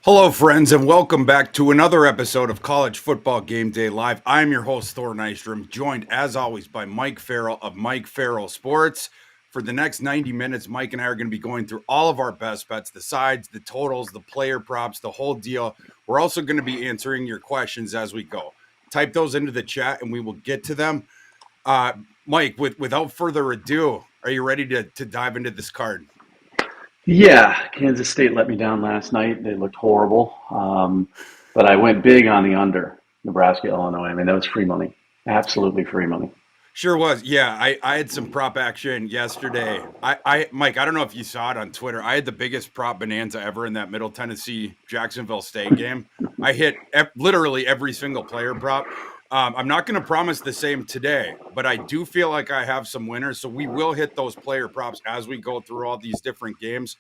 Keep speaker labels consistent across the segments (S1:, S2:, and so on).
S1: Hello, friends, and welcome back to another episode of College Football Game Day Live. I'm your host, Thor Nystrom, joined as always by Mike Farrell of Mike Farrell Sports. For the next 90 minutes, Mike and I are going to be going through all of our best bets, the sides, the totals, the player props, the whole deal. We're also going to be answering your questions as we go. Type those into the chat and we will get to them. Uh, Mike, without further ado, are you ready to dive into this card?
S2: Yeah, Kansas State let me down last night. They looked horrible. But I went big on the under Nebraska, Illinois. I mean, that was free money. Absolutely free money.
S1: Sure was. Yeah, I had some prop action yesterday. Mike, I don't know if you saw it on Twitter. I had the biggest prop bonanza ever in that Middle Tennessee Jacksonville State game. I hit literally every single player prop. I'm not going to promise the same today, but I do feel like I have some winners. So we will hit those player props as we go through all these different games.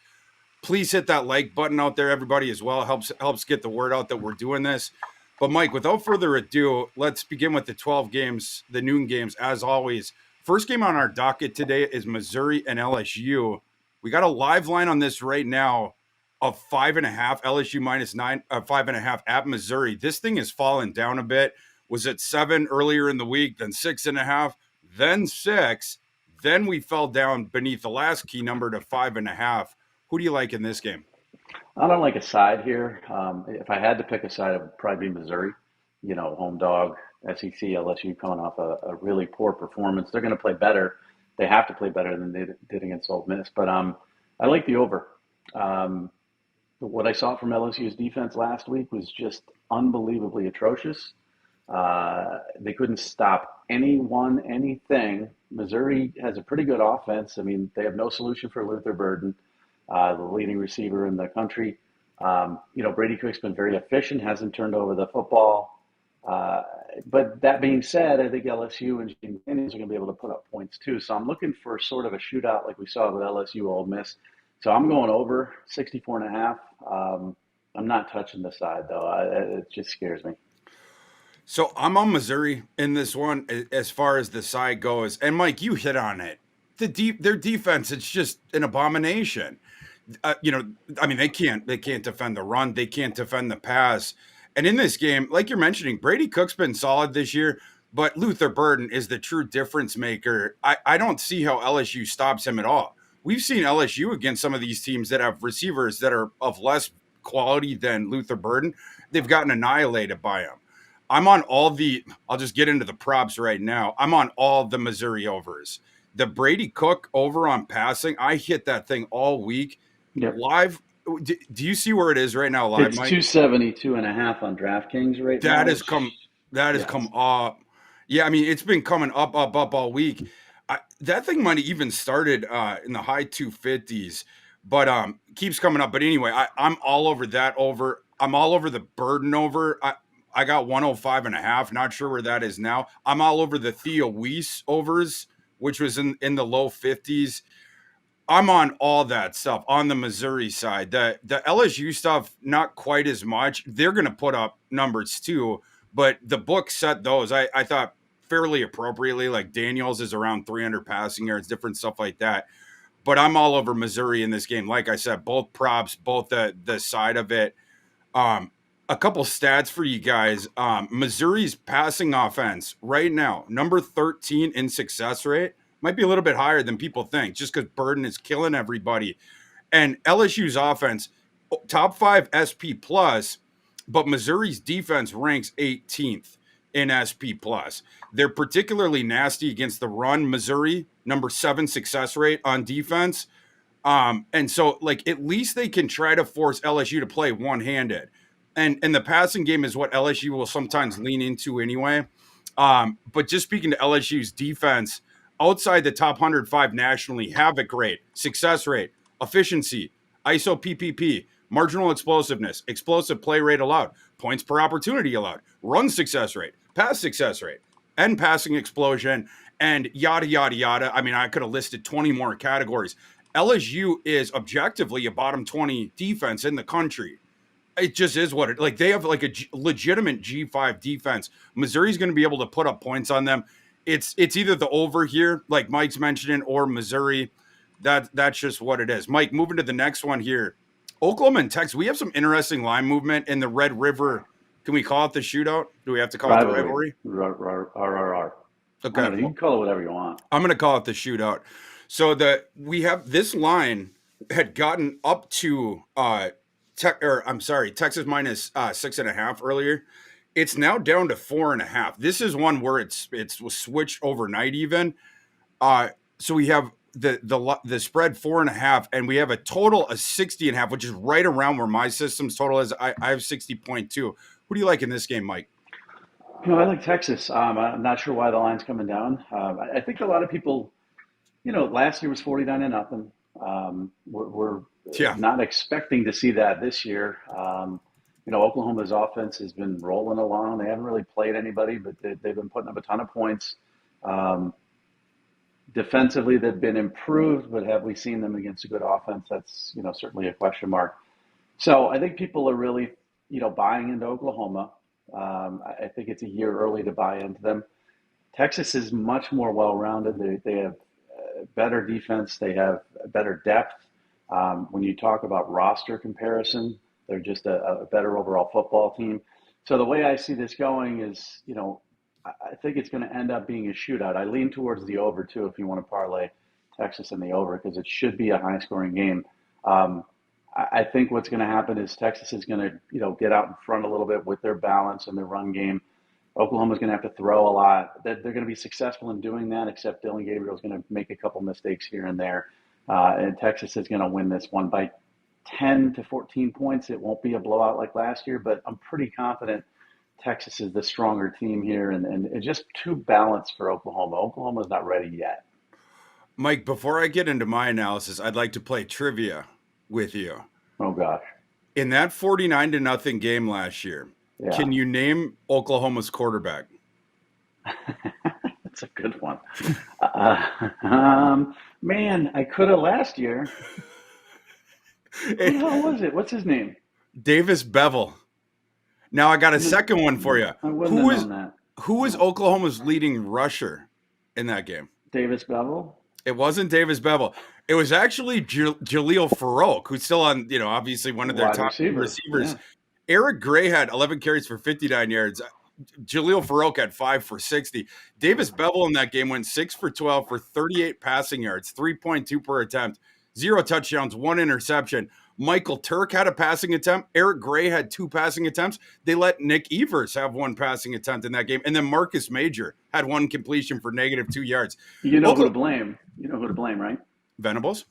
S1: Please hit that like button out there, everybody, as well. Helps get the word out that we're doing this. But Mike, without further ado, let's begin with the 12 games, the noon games, as always. First game on our docket today is Missouri and LSU. We got a live line on this right now of 5.5, LSU minus 9, 5.5 at Missouri. This thing has fallen down a bit. Was at 7 earlier in the week, then 6.5, then 6. Then we fell down beneath the last key number to 5.5. Who do you like in this game?
S2: I don't like a side here. If I had to pick a side, it would probably be Missouri. Home dog, SEC, LSU coming off a really poor performance. They're going to play better. They have to play better than they did against Ole Miss. But I like the over. Um, what I saw from LSU's defense last week was just unbelievably atrocious. They couldn't stop anyone, anything. Missouri has a pretty good offense. I mean, they have no solution for Luther Burden, the leading receiver in the country. Brady Cook's been very efficient, hasn't turned over the football. Uh, but that being said, I think LSU and Gene Daniels are going to be able to put up points too. So I'm looking for sort of a shootout like we saw with LSU Ole Miss. So I'm going over 64 and a half. I'm not touching the side though. It just scares me.
S1: So I'm on Missouri in this one as far as the side goes. And Mike, you hit on it. Their defense, it's just an abomination. I mean, they can't defend the run, they can't defend the pass. And in this game, like you're mentioning, Brady Cook's been solid this year, but Luther Burden is the true difference maker. I don't see how LSU stops him at all. We've seen LSU against some of these teams that have receivers that are of less quality than Luther Burden. They've gotten annihilated by him. I'll just get into the props right now. I'm on all the Missouri overs. The Brady Cook over on passing, I hit that thing all week.
S2: Yep.
S1: Live, do you see where it is right now live,
S2: It's
S1: Mike?
S2: 272 and a half on DraftKings right
S1: That
S2: now,
S1: has
S2: which,
S1: come that has come
S2: yes.
S1: up. Yeah, I mean, it's been coming up, up, up all week. That thing might have even started in the high 250s, but keeps coming up. But anyway, I'm all over that over. I'm all over the Burden over. I got 105.5. Not sure where that is now. I'm all over the Theo Weiss overs, which was in the low 50s. I'm on all that stuff on the Missouri side. The LSU stuff, not quite as much. They're going to put up numbers too, but the book set those. I thought fairly appropriately. Like Daniels is around 300 passing yards, different stuff like that. But I'm all over Missouri in this game. Like I said, both props, both the side of it. Um, a couple stats for you guys. Missouri's passing offense right now, number 13 in success rate, might be a little bit higher than people think, just because Burden is killing everybody. And LSU's offense, top 5 SP plus, but Missouri's defense ranks 18th in SP plus. They're particularly nasty against the run. Missouri, number 7 success rate on defense. And so like at least they can try to force LSU to play one-handed. And the passing game is what LSU will sometimes lean into anyway. But just speaking to LSU's defense, outside the top 105 nationally, havoc rate, success rate, efficiency, ISO PPP, marginal explosiveness, explosive play rate allowed, points per opportunity allowed, run success rate, pass success rate, and passing explosion, and yada, yada, yada. I mean, I could have listed 20 more categories. LSU is objectively a bottom 20 defense in the country. It just is what it like. They have like a legitimate G5 defense. Missouri's going to be able to put up points on them. It's either the over here, like Mike's mentioning, or Missouri. That's just what it is. Mike, moving to the next one here. Oklahoma and Texas, we have some interesting line movement in the Red River. Can we call it the shootout? Do we have to call it the
S2: Rivalry.
S1: rivalry?
S2: RRR. I
S1: Okay,
S2: don't know. You
S1: well,
S2: can call it whatever you want.
S1: I'm going to call it the shootout. So that we have this line had gotten up to Texas minus 6.5 earlier. It's now down to 4.5. This is one where it's was switched overnight even. So we have the spread 4.5, and we have a total of 60.5, which is right around where my system's total is. I have 60.2. Who do you like in this game, Mike?
S2: I like Texas. I'm not sure why the line's coming down. I think a lot of people, last year was 49 to nothing. We're
S1: Yeah.
S2: not expecting to see that this year. Oklahoma's offense has been rolling along. They haven't really played anybody, but they've been putting up a ton of points. Defensively, they've been improved, but have we seen them against a good offense? That's, certainly a question mark. So I think people are really, buying into Oklahoma. I think it's a year early to buy into them. Texas is much more well-rounded. They have better defense. They have better depth. When you talk about roster comparison, they're just a better overall football team. So the way I see this going is, I think it's going to end up being a shootout. I lean towards the over, too, if you want to parlay Texas in the over, because it should be a high-scoring game. I think what's going to happen is Texas is going to, get out in front a little bit with their balance and their run game. Oklahoma's going to have to throw a lot. They're going to be successful in doing that, except Dylan Gabriel's going to make a couple mistakes here and there. And Texas is going to win this one by 10 to 14 points. It won't be a blowout like last year, but I'm pretty confident Texas is the stronger team here, and it's just too balanced for Oklahoma. Oklahoma's not ready yet.
S1: Mike, before I get into my analysis, I'd like to play trivia with you.
S2: Oh, gosh.
S1: In that 49 to nothing game last year,
S2: Yeah.
S1: Can you name Oklahoma's quarterback?
S2: That's a good one. Man, I could have last year. Who the hell was it? What's his name?
S1: Davis Bevel. Now I got a second one for you.
S2: I wouldn't have known that.
S1: Who was Oklahoma's leading rusher in that game?
S2: Davis Bevel?
S1: It wasn't Davis Bevel. It was actually Jaleel Farrell, who's still on, obviously one of their top receivers.
S2: Yeah.
S1: Eric Gray had 11 carries for 59 yards. Jaleel Farrell had 5 for 60. Davis Bevel in that game went 6 for 12 for 38 passing yards, 3.2 per attempt, 0 touchdowns, 1 interception. Michael Turk had a passing attempt. Eric Gray had 2 passing attempts. They let Nick Evers have 1 passing attempt in that game. And then Marcus Major had 1 completion for -2 yards.
S2: You know who to blame. Right?
S1: Venables?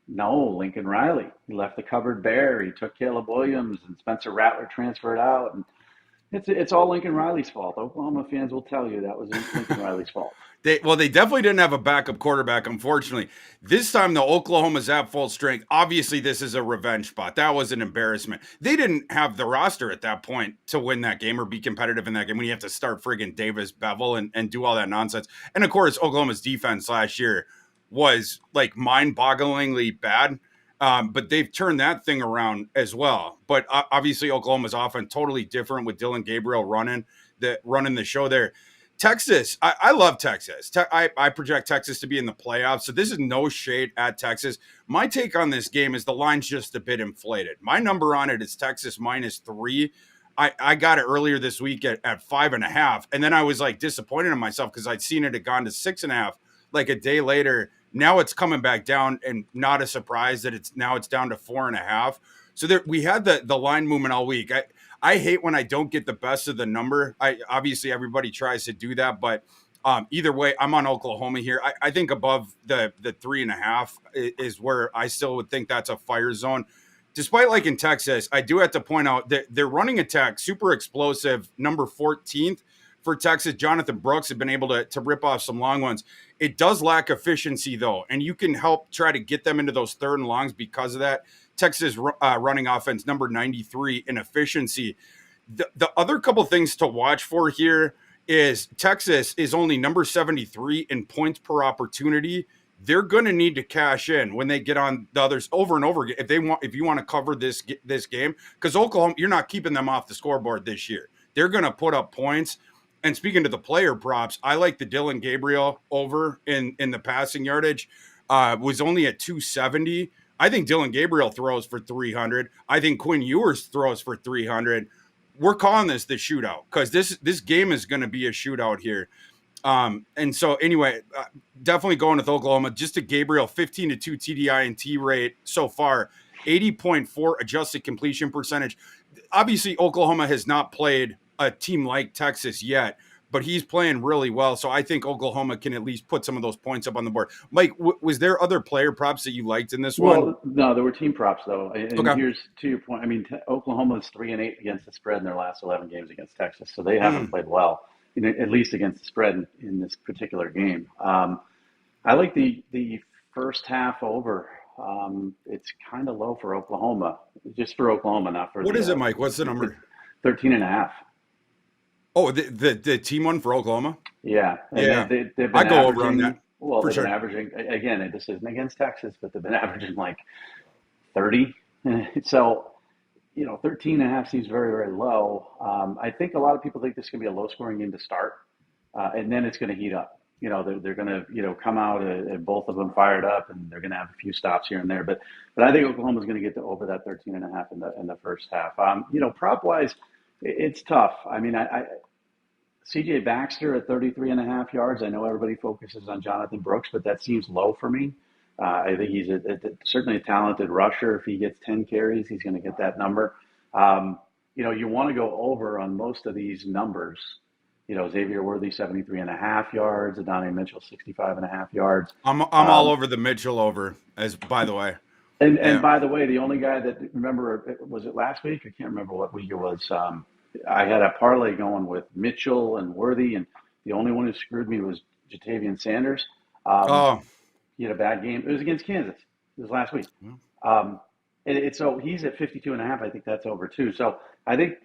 S2: No, Lincoln Riley. He left the cupboard bare. He took Caleb Williams, and Spencer Rattler transferred out. And it's all Lincoln Riley's fault. Oklahoma fans will tell you that was Lincoln Riley's fault.
S1: They definitely didn't have a backup quarterback, unfortunately. This time, the Oklahoma's at full strength. Obviously, this is a revenge spot. That was an embarrassment. They didn't have the roster at that point to win that game or be competitive in that game when you have to start friggin' Davis Bevel and do all that nonsense. And, of course, Oklahoma's defense last year was, like, mind-bogglingly bad. But they've turned that thing around as well. But obviously, Oklahoma's offense totally different with Dylan Gabriel running the show there. Texas, I love Texas. I project Texas to be in the playoffs, so this is no shade at Texas. My take on this game is the line's just a bit inflated. My number on it is Texas -3. I got it earlier this week at 5.5, and then I was like disappointed in myself because I'd seen it had gone to 6.5 like a day later. Now it's coming back down, and not a surprise that it's down to 4.5. So we had the line movement all week. I hate when I don't get the best of the number. Obviously everybody tries to do that, but either way, I'm on Oklahoma here. I think above the 3.5 is where I still would think that's a fire zone. Despite like in Texas, I do have to point out that their running attack, super explosive, number 14th for Texas. Jonathan Brooks have been able to rip off some long ones. It does lack efficiency, though, and you can help try to get them into those third and longs because of that. Texas running offense, number 93 in efficiency. The other couple things to watch for here is Texas is only number 73 in points per opportunity. They're going to need to cash in when they get on the others over and over again if you want to cover this game, because Oklahoma, you're not keeping them off the scoreboard this year. They're going to put up points. And speaking to the player props, I like the Dylan Gabriel over in the passing yardage. Was only at 270. I think Dylan Gabriel throws for 300. I think Quinn Ewers throws for 300. We're calling this the shootout because this game is going to be a shootout here. And so anyway, definitely going with Oklahoma. Just a Gabriel 15 to 2 TDI and T rate so far, 80.4 adjusted completion percentage. Obviously, Oklahoma has not played a team like Texas yet, but he's playing really well. So I think Oklahoma can at least put some of those points up on the board. Mike, was there other player props that you liked in this one?
S2: Well, no, there were team props though, and
S1: Okay.
S2: here's to your point. I mean, Oklahoma's 3-8 against the spread in their last 11 games against Texas, so they haven't played well, at least against the spread in this particular game. I like the first half over. It's kind of low for Oklahoma, just for Oklahoma, not for
S1: What
S2: the
S1: is it, Mike? What's the number?
S2: 13.5.
S1: Oh, the team one for Oklahoma?
S2: Yeah, and
S1: Yeah.
S2: they've been
S1: I go over on
S2: averaging.
S1: that
S2: Well,
S1: for
S2: they've been
S1: sure.
S2: averaging again. This isn't against Texas, but they've been averaging like 30. So, 13 and a half seems very, very low. I think a lot of people think this is going to be a low scoring game to start, and then it's going to heat up. They're going to, come out and both of them fired up, and they're going to have a few stops here and there. But I think Oklahoma's going to get to over that 13 and a half in the first half. Prop wise, it's tough. I mean, CJ Baxter at 33 and a half yards. I know everybody focuses on Jonathan Brooks, but that seems low for me. I think he's certainly a talented rusher. If he gets 10 carries, he's going to get that number. You want to go over on most of these numbers. Xavier Worthy, 73 and a half yards. Adonai Mitchell, 65 and a half yards.
S1: I'm all over the Mitchell over, as by the way.
S2: And
S1: Yeah.
S2: by the way, the only guy that, remember, was it last week? I can't remember what week it was. I had a parlay going with Mitchell and Worthy, and the only one who screwed me was Jatavian Sanders.
S1: Oh,
S2: He had a bad game. It was against Kansas. It was last week. Um, so he's at 52 and a half. I think that's over too. So I think,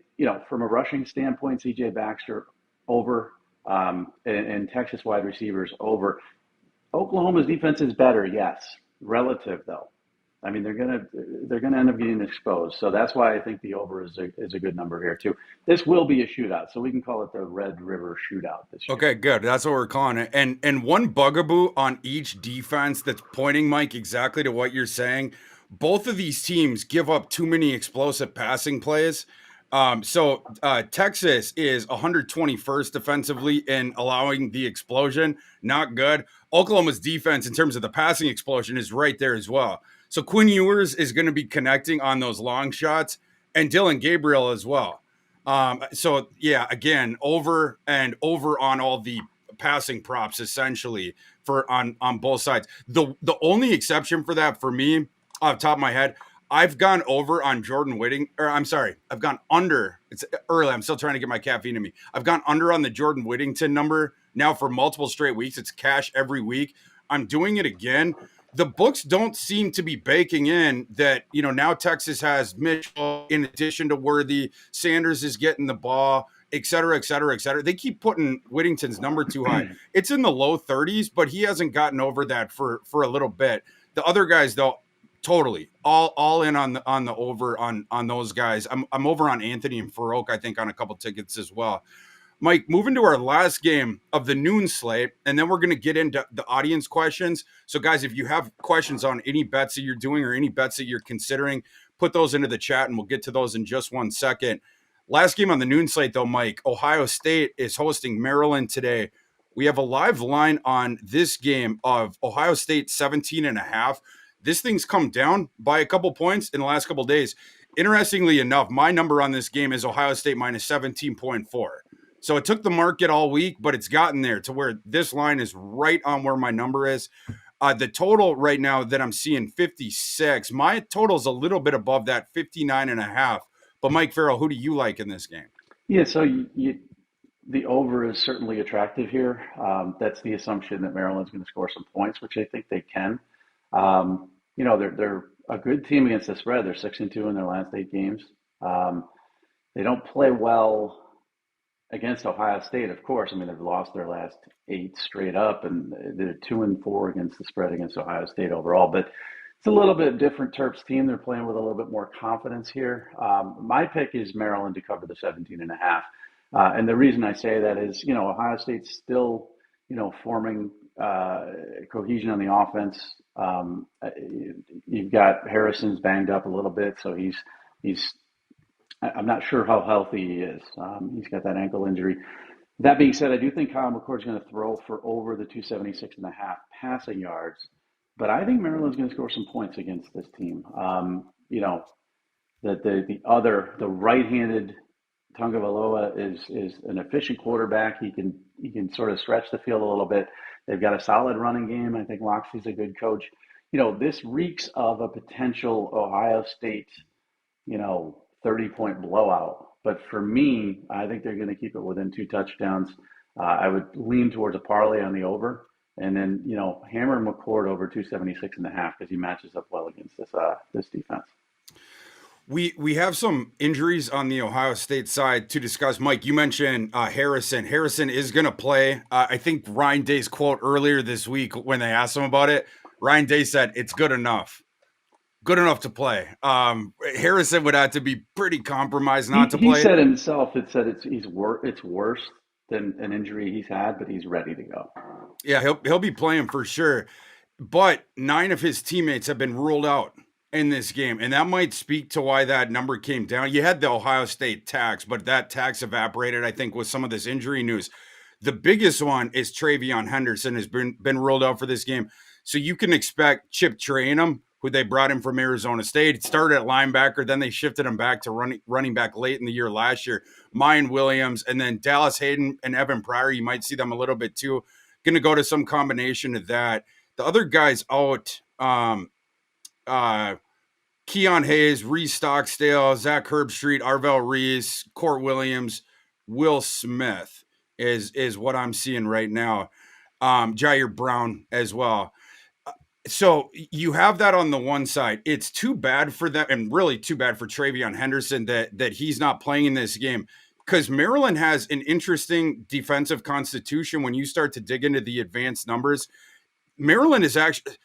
S2: from a rushing standpoint, CJ Baxter over, and Texas wide receivers over. Oklahoma's defense is better, yes, relative though. I mean, they're gonna end up getting exposed. So that's why I think the over is a good number here too. This will be a shootout, so we can call it the Red River Shootout this year.
S1: okay, good. That's what we're calling it. And one bugaboo on each defense that's pointing, Mike, exactly to what you're saying. Both of these teams give up too many explosive passing plays. Texas is 121st defensively in allowing the explosion. Not good. Oklahoma's defense, in terms of the passing explosion, is right there as well. So Quinn Ewers is going to be connecting on those long shots, and Dylan Gabriel as well. Again, over and over on all the passing props, essentially for on both sides. The only exception for that for me, off the top of my head, I've gone over on Jordan Whitting, or I'm sorry, I've gone under. It's early. I'm still trying to get my caffeine in me. I've gone under on the Jordan Whittington number now for multiple straight weeks. It's cash every week. I'm doing it again. The books don't seem to be baking in that, now Texas has Mitchell in addition to Worthy. Sanders is getting the ball, et cetera, et cetera, et cetera. They keep putting Whittington's number too high. It's in the low 30s, but he hasn't gotten over that for a little bit. The other guys, though, totally all in on the over on those guys. I'm over on Anthony and Farrell, I think, on a couple tickets as well. Mike, moving to our last game of the noon slate, and then we're going to get into the audience questions. So, guys, if you have questions on any bets that you're doing or any bets that you're considering, put those into the chat, and we'll get to those in just 1 second. Last game on the noon slate, though, Mike, Ohio State is hosting Maryland today. We have a live line on this game of Ohio State 17 and a half. This thing's come down by a couple points in the last couple days. Interestingly enough, my number on this game is Ohio State minus 17.4. So it took the market all week, but it's gotten there to where this line is right on where my number is. The total right now that I'm seeing 56. My total is a little bit above that 59 and a half. But Mike Farrell, who do you like in this game?
S2: Yeah, so the over is certainly attractive here. That's the assumption that Maryland's going to score some points, which I think they can. They're a good team against the spread. They're 6-2 in their last 8 games. They don't play well against Ohio State, of course. I mean, they've lost their last 8 straight up, and they're 2-4 against the spread against Ohio State overall. But it's a little bit different Terps team. They're playing with a little bit more confidence here. My pick is Maryland to cover the 17 and a half. And the reason I say that is, Ohio State's still, forming cohesion on the offense. You've got Harrison's banged up a little bit, so he's. I'm not sure how healthy he is. He's got that ankle injury. That being said, I do think Kyle McCord's going to throw for over the 276 and a half passing yards, but I think Maryland's going to score some points against this team. The right-handed Tagovailoa is an efficient quarterback. He can sort of stretch the field a little bit. They've got a solid running game. I think Loxley's a good coach. This reeks of a potential Ohio State, 30-point blowout. But for me, I think they're going to keep it within 2 touchdowns. I would lean towards a parlay on the over, and then hammer McCord over 276 and a half because he matches up well against this defense.
S1: We have some injuries on the Ohio State side to discuss. Mike, you mentioned Harrison. Harrison is going to play. I think Ryan Day's quote earlier this week when they asked him about it, Ryan Day said, "It's good enough. Good enough to play." Harrison would have to be pretty compromised not to play.
S2: He said himself, it's worse than an injury he's had, but he's ready to go.
S1: Yeah, he'll be playing for sure. But 9 of his teammates have been ruled out in this game, and that might speak to why that number came down. You had the Ohio State tax, but that tax evaporated, I think, with some of this injury news. The biggest one is Travion Henderson has been ruled out for this game. So you can expect Chip Trayanum, who they brought in from Arizona State, started at linebacker, then they shifted him back to running back late in the year last year. Mayan Williams, and then Dallas Hayden and Evan Pryor, you might see them a little bit too. Going to go to some combination of that. The other guys out, Keon Hayes, Reese Stockdale, Zach Herbstreit, Arvell Reese, Court Williams, Will Smith is what I'm seeing right now. Jair Brown as well. So you have that on the one side. It's too bad for them, and really too bad for Travion Henderson that he's not playing in this game, because Maryland has an interesting defensive constitution. When you start to dig into the advanced numbers, Maryland is actually,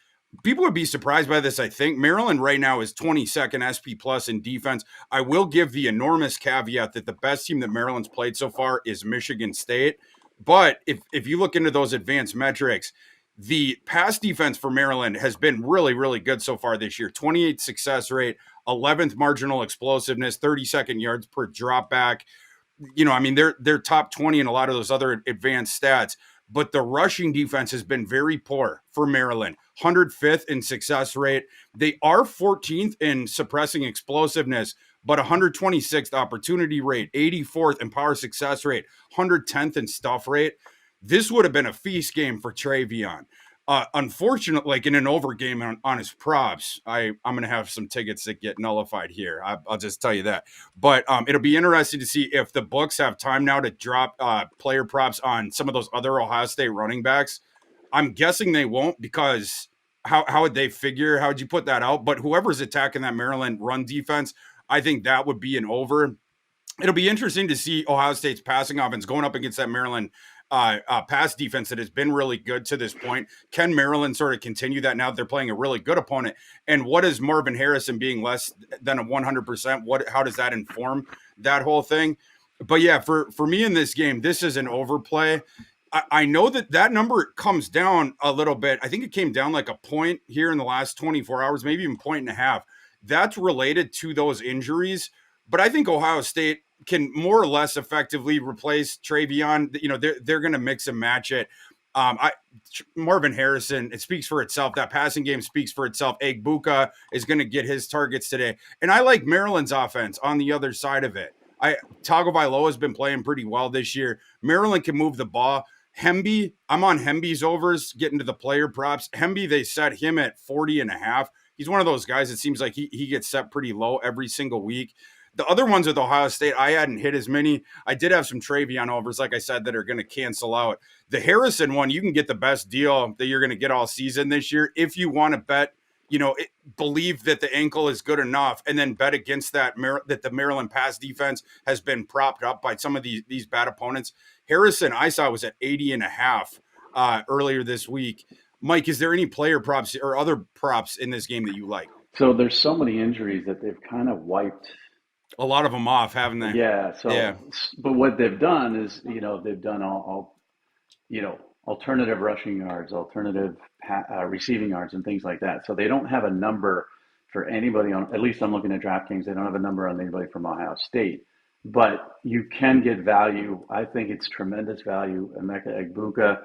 S1: people would be surprised by this. I think Maryland right now is 22nd SP plus in defense. I will give the enormous caveat that the best team that Maryland's played so far is Michigan State. But if you look into those advanced metrics, the pass defense for Maryland has been really, really good so far this year. 28 success rate, 11th marginal explosiveness, 32nd yards per drop back. They're top 20 in a lot of those other advanced stats. But the rushing defense has been very poor for Maryland. 105th in success rate. They are 14th in suppressing explosiveness, but 126th opportunity rate, 84th in power success rate, 110th in stuff rate. This would have been a feast game for Travion. Unfortunately, like in an over game on his props, I'm going to have some tickets that get nullified here. I'll just tell you that. But it'll be interesting to see if the books have time now to drop player props on some of those other Ohio State running backs. I'm guessing they won't, because how would they figure? How would you put that out? But whoever's attacking that Maryland run defense, I think that would be an over. It'll be interesting to see Ohio State's passing offense going up against that Maryland pass defense that has been really good to this point. Can Maryland sort of continue that now that they're playing a really good opponent? And what is Marvin Harrison being less than a 100%? How does that inform that whole thing? But yeah, for me in this game, this is an overplay. I know that number comes down a little bit. I think it came down like a point here in the last 24 hours, maybe even 1.5. That's related to those injuries. But I think Ohio State can more or less effectively replace Travion. They're going to mix and match it. Marvin Harrison, it speaks for itself. That passing game speaks for itself. Egbuka is going to get his targets today. And I like Maryland's offense on the other side of it. Tagovailoa has been playing pretty well this year. Maryland can move the ball. Hemby, I'm on Hemby's overs, getting to the player props. Hemby, they set him at 40.5. He's one of those guys, it seems like he gets set pretty low every single week. The other ones with Ohio State, I hadn't hit as many. I did have some Travion overs, like I said, that are going to cancel out. The Harrison one, you can get the best deal that you're going to get all season this year if you want to bet, believe that the ankle is good enough, and then bet against that the Maryland pass defense has been propped up by some of these bad opponents. Harrison, I saw, was at 80.5 earlier this week. Mike, is there any player props or other props in this game that you like?
S2: So there's so many injuries that they've kind of wiped
S1: a lot of them off, haven't they?
S2: Yeah. So,
S1: yeah.
S2: But what they've done is, they've done all alternative rushing yards, alternative receiving yards, and things like that. So they don't have a number for anybody on. At least I'm looking at DraftKings. They don't have a number on anybody from Ohio State, but you can get value. I think it's tremendous value. Emeka Egbuka,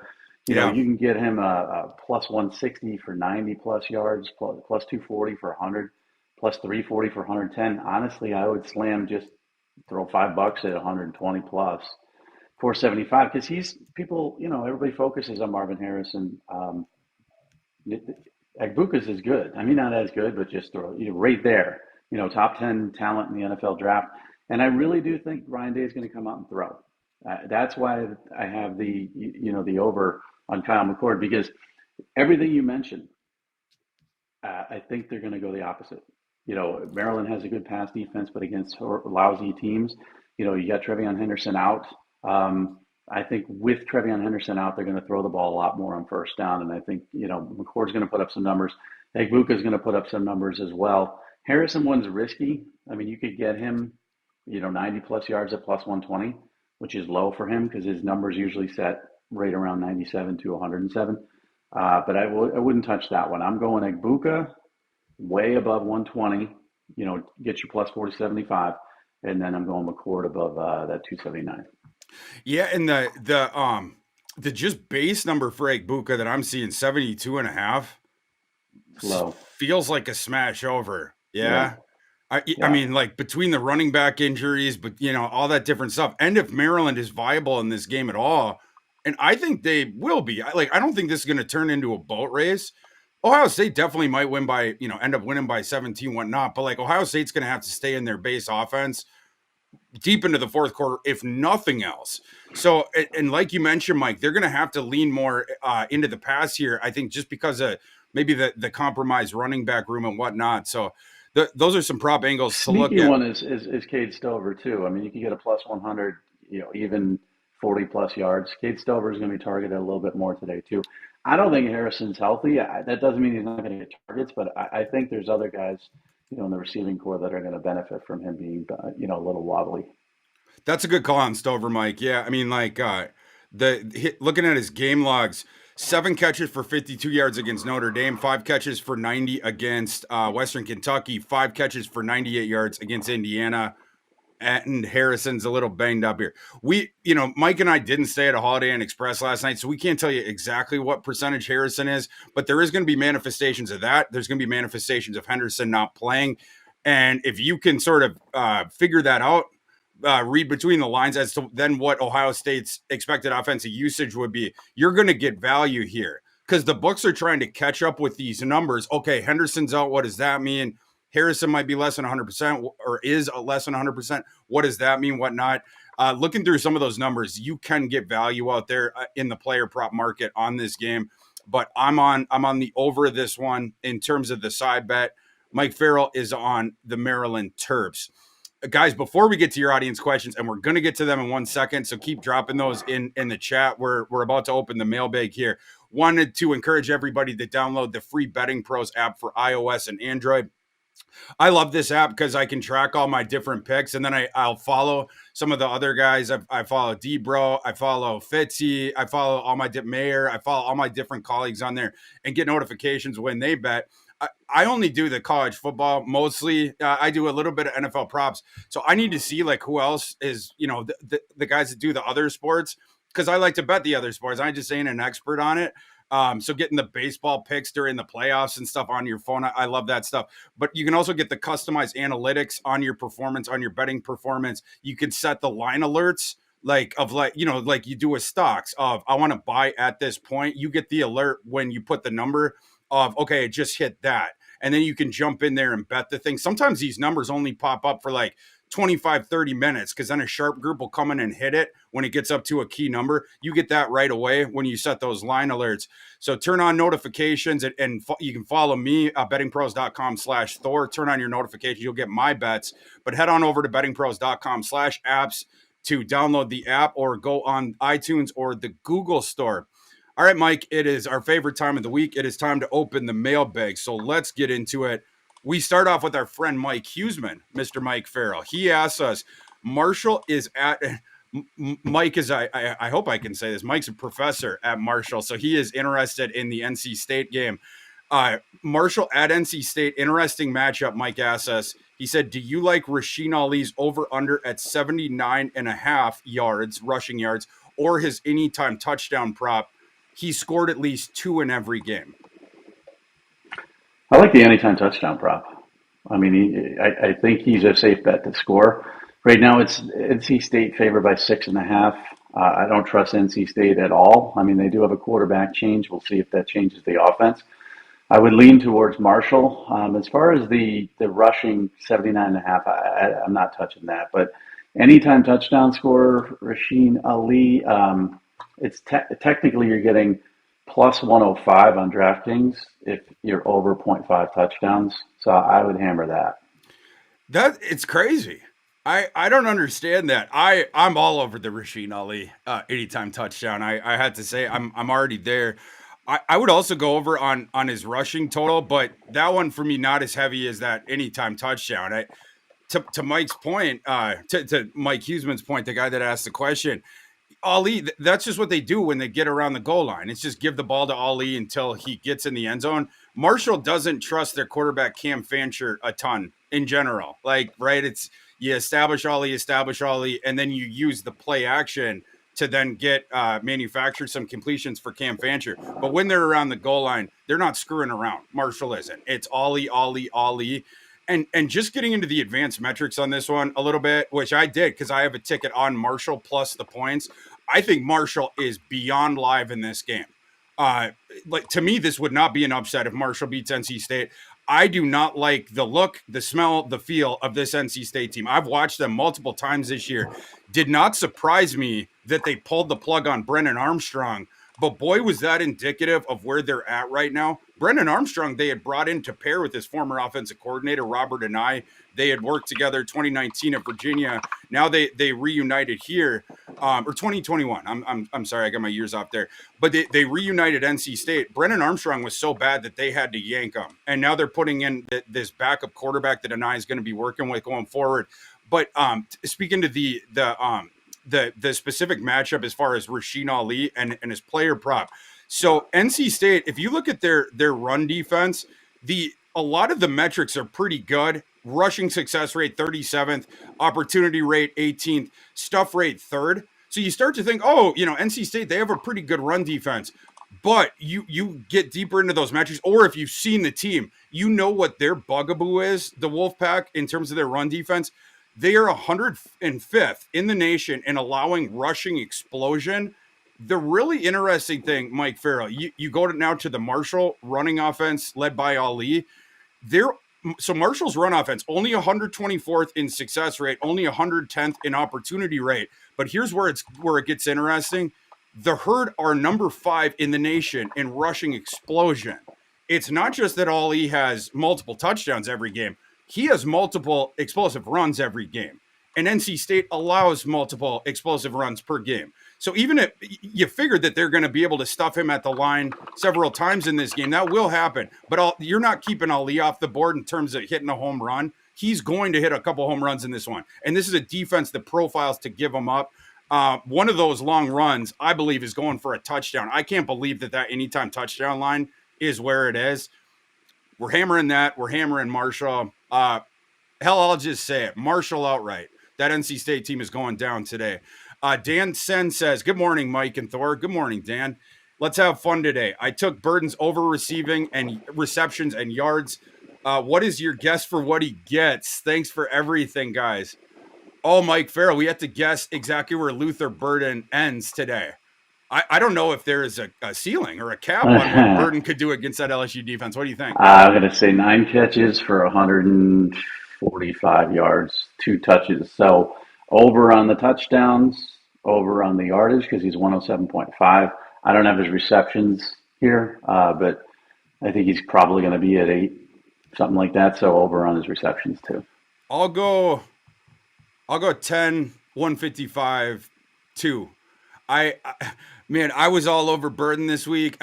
S1: Yeah.
S2: you can get him a plus 160 for 90 plus yards, plus 240 for 100, plus 340 for 110. Honestly, I would slam just throw $5 at 120 plus 475 because he's people. Everybody focuses on Marvin Harrison. Agbuka's is good. I mean, not as good, but just right there. Top 10 talent in the NFL draft. And I really do think Ryan Day is going to come out and throw. That's why I have the over on Kyle McCord because everything you mentioned, I think they're going to go the opposite. Maryland has a good pass defense, but against lousy teams, you got Trevion Henderson out. I think with Trevion Henderson out, they're going to throw the ball a lot more on first down. And I think, McCord's going to put up some numbers. Egbuka is going to put up some numbers as well. Harrison one's risky. I mean, you could get him, 90 plus yards at plus 120, which is low for him because his numbers usually set right around 97 to 107. But I wouldn't touch that one. I'm going Egbuka way above 120, get you plus 475. And then I'm going McCord above that 279.
S1: Yeah, and the just base number for Egbuka that I'm seeing 72 and a half
S2: Low.
S1: feels like a smash over.
S2: Yeah.
S1: Yeah. I
S2: Yeah.
S1: mean, like between the running back injuries, but all that different stuff. And if Maryland is viable in this game at all, and I think they will be. I don't think this is going to turn into a boat race. Ohio State definitely might win by, end up winning by 17, whatnot. But like Ohio State's going to have to stay in their base offense deep into the fourth quarter, if nothing else. So, and like you mentioned, Mike, they're going to have to lean more into the pass here. I think just because of maybe the compromised running back room and whatnot. So, those are some prop angles to look
S2: Sneaky
S1: at.
S2: one is Cade Stover too. I mean, you can get a plus 100, even 40 plus yards. Cade Stover is going to be targeted a little bit more today too. I don't think Harrison's healthy. That doesn't mean he's not going to get targets, but I think there's other guys, in the receiving core that are going to benefit from him being, a little wobbly.
S1: That's a good call on Stover, Mike. Yeah, I mean, like looking at his game logs, 7 catches for 52 yards against Notre Dame, 5 catches for 90 against Western Kentucky, 5 catches for 98 yards against Indiana. And Harrison's a little banged up here. Mike and I didn't stay at a Holiday Inn Express last night, so we can't tell you exactly what percentage Harrison is, but there is going to be manifestations of that. There's going to be manifestations of Henderson not playing. And if you can sort of figure that out, read between the lines as to then what Ohio State's expected offensive usage would be, you're going to get value here because the books are trying to catch up with these numbers. Okay, Henderson's out. What does that mean? Harrison might be less than 100% or is less than 100%. What does that mean? Whatnot? Looking through some of those numbers, you can get value out there in the player prop market on this game. But I'm on the over this one in terms of the side bet. Mike Farrell is on the Maryland Terps. Guys, before we get to your audience questions, and we're going to get to them in 1 second, so keep dropping those in the chat. We're about to open the mailbag here. Wanted to encourage everybody to download the free Betting Pros app for iOS and Android. I love this app because I can track all my different picks, and then I'll follow some of the other guys. I follow Debro, I follow Fitzy, I follow all my Mayor, I follow all my different colleagues on there and get notifications when they bet. I only do the college football mostly. I do a little bit of NFL props, so I need to see like who else is the guys that do the other sports because I like to bet the other sports. I just ain't an expert on it. So getting the baseball picks during the playoffs and stuff on your phone, I love that stuff. But you can also get the customized analytics on your performance, on your betting performance. You can set the line alerts like you do with stocks of I want to buy at this point. You get the alert when you put the number of, okay, it just hit that. And then you can jump in there and bet the thing. Sometimes these numbers only pop up for like 25, 30 minutes because then a sharp group will come in and hit it when it gets up to a key number. You get that right away when you set those line alerts. So turn on notifications and you can follow me at bettingpros.com/Thor. Turn on your notifications. You'll get my bets, but head on over to bettingpros.com/apps to download the app or go on iTunes or the Google store. All right, Mike, it is our favorite time of the week. It is time to open the mailbag. So let's get into it. We start off with our friend Mike Huseman, Mr. Mike Farrell. He asks us, Marshall is at Mike is I hope I can say this. Mike's a professor at Marshall, so he is interested in the NC State game. Marshall at NC State, interesting matchup. Mike asks us. He said, "Do you like Rasheen Ali's over under at 79.5 yards rushing yards, or his anytime touchdown prop? He scored at least 2 in every game."
S2: I like the anytime touchdown prop. I mean, I think he's a safe bet to score. Right now, it's NC State favored by 6.5. I don't trust NC State at all. I mean, they do have a quarterback change. We'll see if that changes the offense. I would lean towards Marshall. As far as the rushing 79.5, I'm not touching that. But anytime touchdown scorer, Rasheen Ali, it's technically you're getting plus 105 on DraftKings if you're over zero point 0.5 touchdowns. So I would hammer that.
S1: That it's crazy. I don't understand that. I'm all over the Rasheen Ali anytime touchdown. I had to say I'm already there. I would also go over on his rushing total, but that one for me not as heavy as that anytime touchdown. To Mike's point, to Mike Huseman's point, the guy that asked the question, Ali, that's just what they do when they get around the goal line. It's just give the ball to Ali until he gets in the end zone. Marshall doesn't trust their quarterback Cam Fancher a ton in general. Like, right? It's you establish Ali, and then you use the play action to then get manufacture some completions for Cam Fancher. But when they're around the goal line, they're not screwing around. Marshall isn't. It's Ali. And just getting into the advanced metrics on this one a little bit, which I did because I have a ticket on Marshall plus the points. I think Marshall is beyond live in this game. Like to me, this would not be an upset if Marshall beats NC State. I do not like the look, the smell, the feel of this NC State team. I've watched them multiple times this year. Did not surprise me that they pulled the plug on Brennan Armstrong, but boy, was that indicative of where they're at right now. Brennan Armstrong, they had brought in to pair with his former offensive coordinator, Robert and I. They had worked together 2019 at Virginia. Now they reunited here, or 2021. I'm sorry, I got my years off there. But they reunited NC State. Brennan Armstrong was so bad that they had to yank him. And now they're putting in this backup quarterback that Anai is going to be working with going forward. But speaking to the specific matchup as far as Rasheen Ali and his player prop. So NC State, if you look at their run defense, a lot of the metrics are pretty good. Rushing success rate 37th, opportunity rate 18th, stuff rate 3rd. So you start to think, oh, NC State, they have a pretty good run defense. But you get deeper into those metrics, or if you've seen the team, you know what their bugaboo is, the Wolfpack, in terms of their run defense. They are 105th in the nation in allowing rushing explosion. The really interesting thing, Mike Farrell, you go now to the Marshall running offense led by Ali. So Marshall's run offense, only 124th in success rate, only 110th in opportunity rate. But here's where it gets interesting. The Herd are number 5 in the nation in rushing explosion. It's not just that Ali has multiple touchdowns every game. He has multiple explosive runs every game. And NC State allows multiple explosive runs per game. So even if you figured that they're going to be able to stuff him at the line several times in this game, that will happen. But you're not keeping Ali off the board in terms of hitting a home run. He's going to hit a couple home runs in this one. And this is a defense that profiles to give him up. One of those long runs, I believe, is going for a touchdown. I can't believe that anytime touchdown line is where it is. We're hammering that. We're hammering Marshall. Hell, I'll just say it. Marshall outright. That NC State team is going down today. Dan Sen says, good morning, Mike and Thor. Good morning, Dan. Let's have fun today. I took Burton's over receiving and receptions and yards. What is your guess for what he gets? Thanks for everything, guys. Oh, Mike Farrell, we have to guess exactly where Luther Burton ends today. I don't know if there is a ceiling or a cap on what Burton could do against that LSU defense. What do you think?
S2: I'm going to say 9 catches for 145 yards, 2 touches. So over on the touchdowns, over on the yardage because he's 107.5. I don't have his receptions here, but I think he's probably going to be at 8, something like that. So over on his receptions too.
S1: I'll go 10, 155, 2. Man, I was all over Burton this week.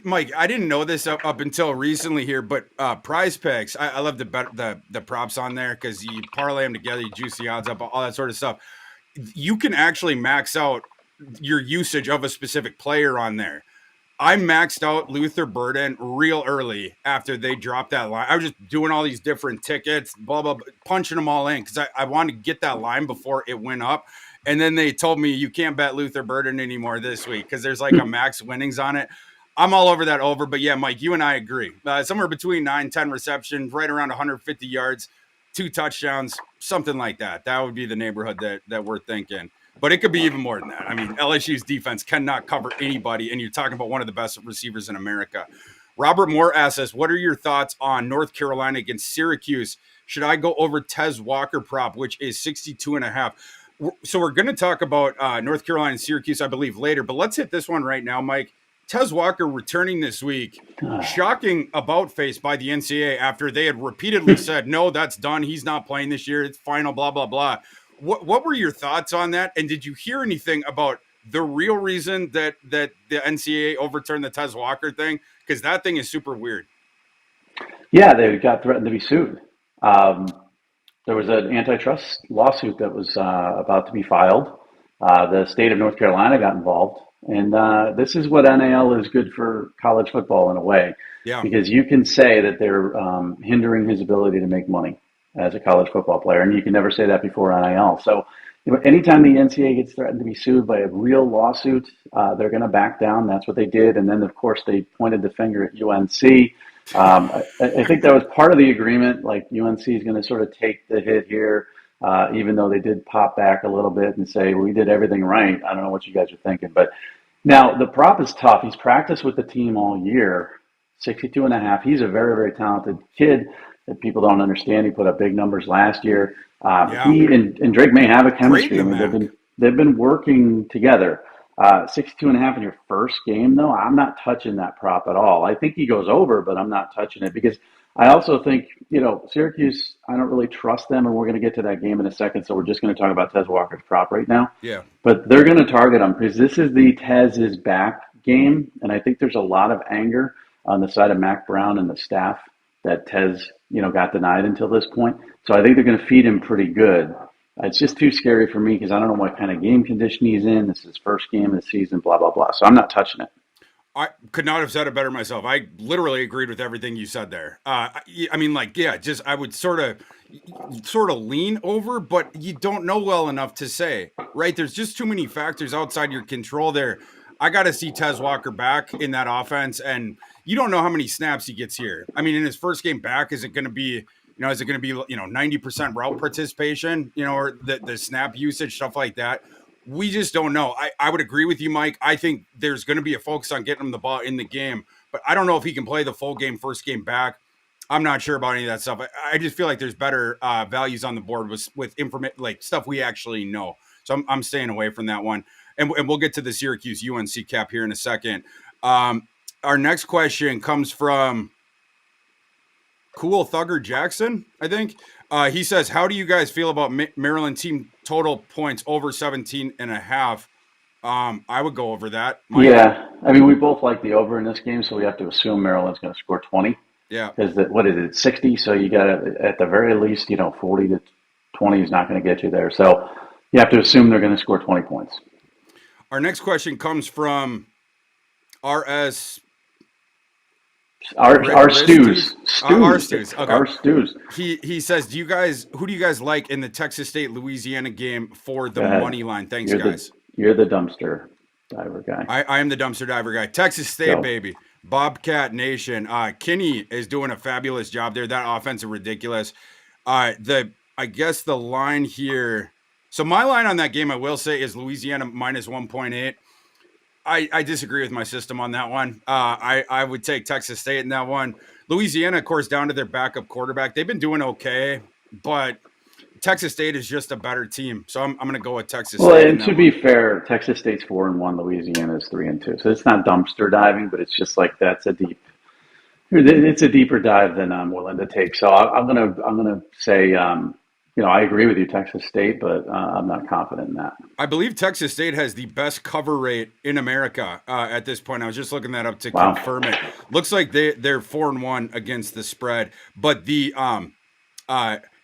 S1: Mike, I didn't know this up until recently here, but Prize Picks, I love the props on there because you parlay them together, you juice the odds up, all that sort of stuff. you can actually max out your usage of a specific player on there. I maxed out Luther Burden real early after they dropped that line. I was just doing all these different tickets, blah, blah, blah, punching them all in because I wanted to get that line before it went up. And then they told me you can't bet Luther Burden anymore this week because there's like a max winnings on it. I'm all over that over. But yeah, Mike, you and I agree. Somewhere between 9-10 receptions, right around 150 yards, 2 touchdowns, something like that. That would be the neighborhood that we're thinking. But it could be even more than that. I mean, LSU's defense cannot cover anybody, and you're talking about one of the best receivers in America. Robert Moore asks us, what are your thoughts on North Carolina against Syracuse? Should I go over Tez Walker prop, which is 62.5? So we're going to talk about North Carolina and Syracuse, I believe, later. But let's hit this one right now, Mike. Tez Walker returning this week. Shocking about face by the NCAA after they had repeatedly said, no, that's done. He's not playing this year. It's final, blah, blah, blah. What were your thoughts on that? And did you hear anything about the real reason that the NCAA overturned the Tez Walker thing? Because that thing is super weird.
S2: Yeah, they got threatened to be sued. There was an antitrust lawsuit that was about to be filed. The state of North Carolina got involved. And this is what NIL is good for college football in a way.
S1: Yeah.
S2: Because you can say that they're hindering his ability to make money as a college football player, and you can never say that before NIL. So anytime the NCAA gets threatened to be sued by a real lawsuit, they're going to back down. That's what they did. And then, of course, they pointed the finger at UNC. I think that was part of the agreement. Like UNC is going to sort of take the hit here, even though they did pop back a little bit and say, well, we did everything right. I don't know what you guys are thinking. But now the prop is tough. He's practiced with the team all year, 62.5. He's a very, very talented kid that people don't understand. He put up big numbers last year. He and Drake may have a chemistry. I mean, they've been working together. 62.5 in your first game, though, I'm not touching that prop at all. I think he goes over, but I'm not touching it because I also think, Syracuse, I don't really trust them, and we're going to get to that game in a second, so we're just going to talk about Tez Walker's prop right now.
S1: Yeah.
S2: But they're going to target him because this is the Tez is back game, and I think there's a lot of anger on the side of Mac Brown and the staff that Tez, got denied until this point. So I think they're going to feed him pretty good. It's just too scary for me because I don't know what kind of game condition he's in. This is his first game of the season, blah, blah, blah. So I'm not touching it.
S1: I could not have said it better myself. I literally agreed with everything you said there. I would sort of lean over, but you don't know well enough to say, right? There's just too many factors outside your control there. I got to see Tez Walker back in that offense, and you don't know how many snaps he gets here. I mean, in his first game back, is it going to be 90% route participation, or the snap usage, stuff like that? We just don't know. I would agree with you, Mike. I think there's going to be a focus on getting him the ball in the game, but I don't know if he can play the full game, first game back. I'm not sure about any of that stuff. I just feel like there's better values on the board with information, like stuff we actually know. So I'm staying away from that one. And we'll get to the Syracuse UNC cap here in a second. Our next question comes from Cool Thugger Jackson, I think. He says, how do you guys feel about Maryland team total points over 17.5? I would go over that.
S2: Yeah. I mean, we both like the over in this game, so we have to assume Maryland's going to score 20.
S1: Yeah.
S2: Because what is it, 60? So you got to, at the very least, 40 to 20 is not going to get you there. So you have to assume they're going to score 20 points.
S1: Our next question comes from RS.
S2: Our Stews.
S1: Our Stews. Okay.
S2: Our Stews.
S1: He says, who do you guys like in the Texas State Louisiana game for the money line? Thanks, guys.
S2: You're the dumpster diver guy.
S1: I am the dumpster diver guy. Texas State, baby. Bobcat Nation. Kinney is doing a fabulous job there. That offense is ridiculous. I guess the line here. So my line on that game, I will say, is Louisiana minus 1.8. I disagree with my system on that one. I would take Texas State in that one. Louisiana, of course, down to their backup quarterback. They've been doing okay, but Texas State is just a better team. So I'm going to go with Texas State.
S2: Well, and to be fair, Texas State's 4-1, Louisiana is 3-2. So it's not dumpster diving, but it's just like it's a deeper dive than I'm willing to take. So I'm gonna say I agree with you, Texas State, but I'm not confident in that.
S1: I believe Texas State has the best cover rate in America at this point. I was just looking that up to confirm it. Looks like they're 4-1 against the spread, but the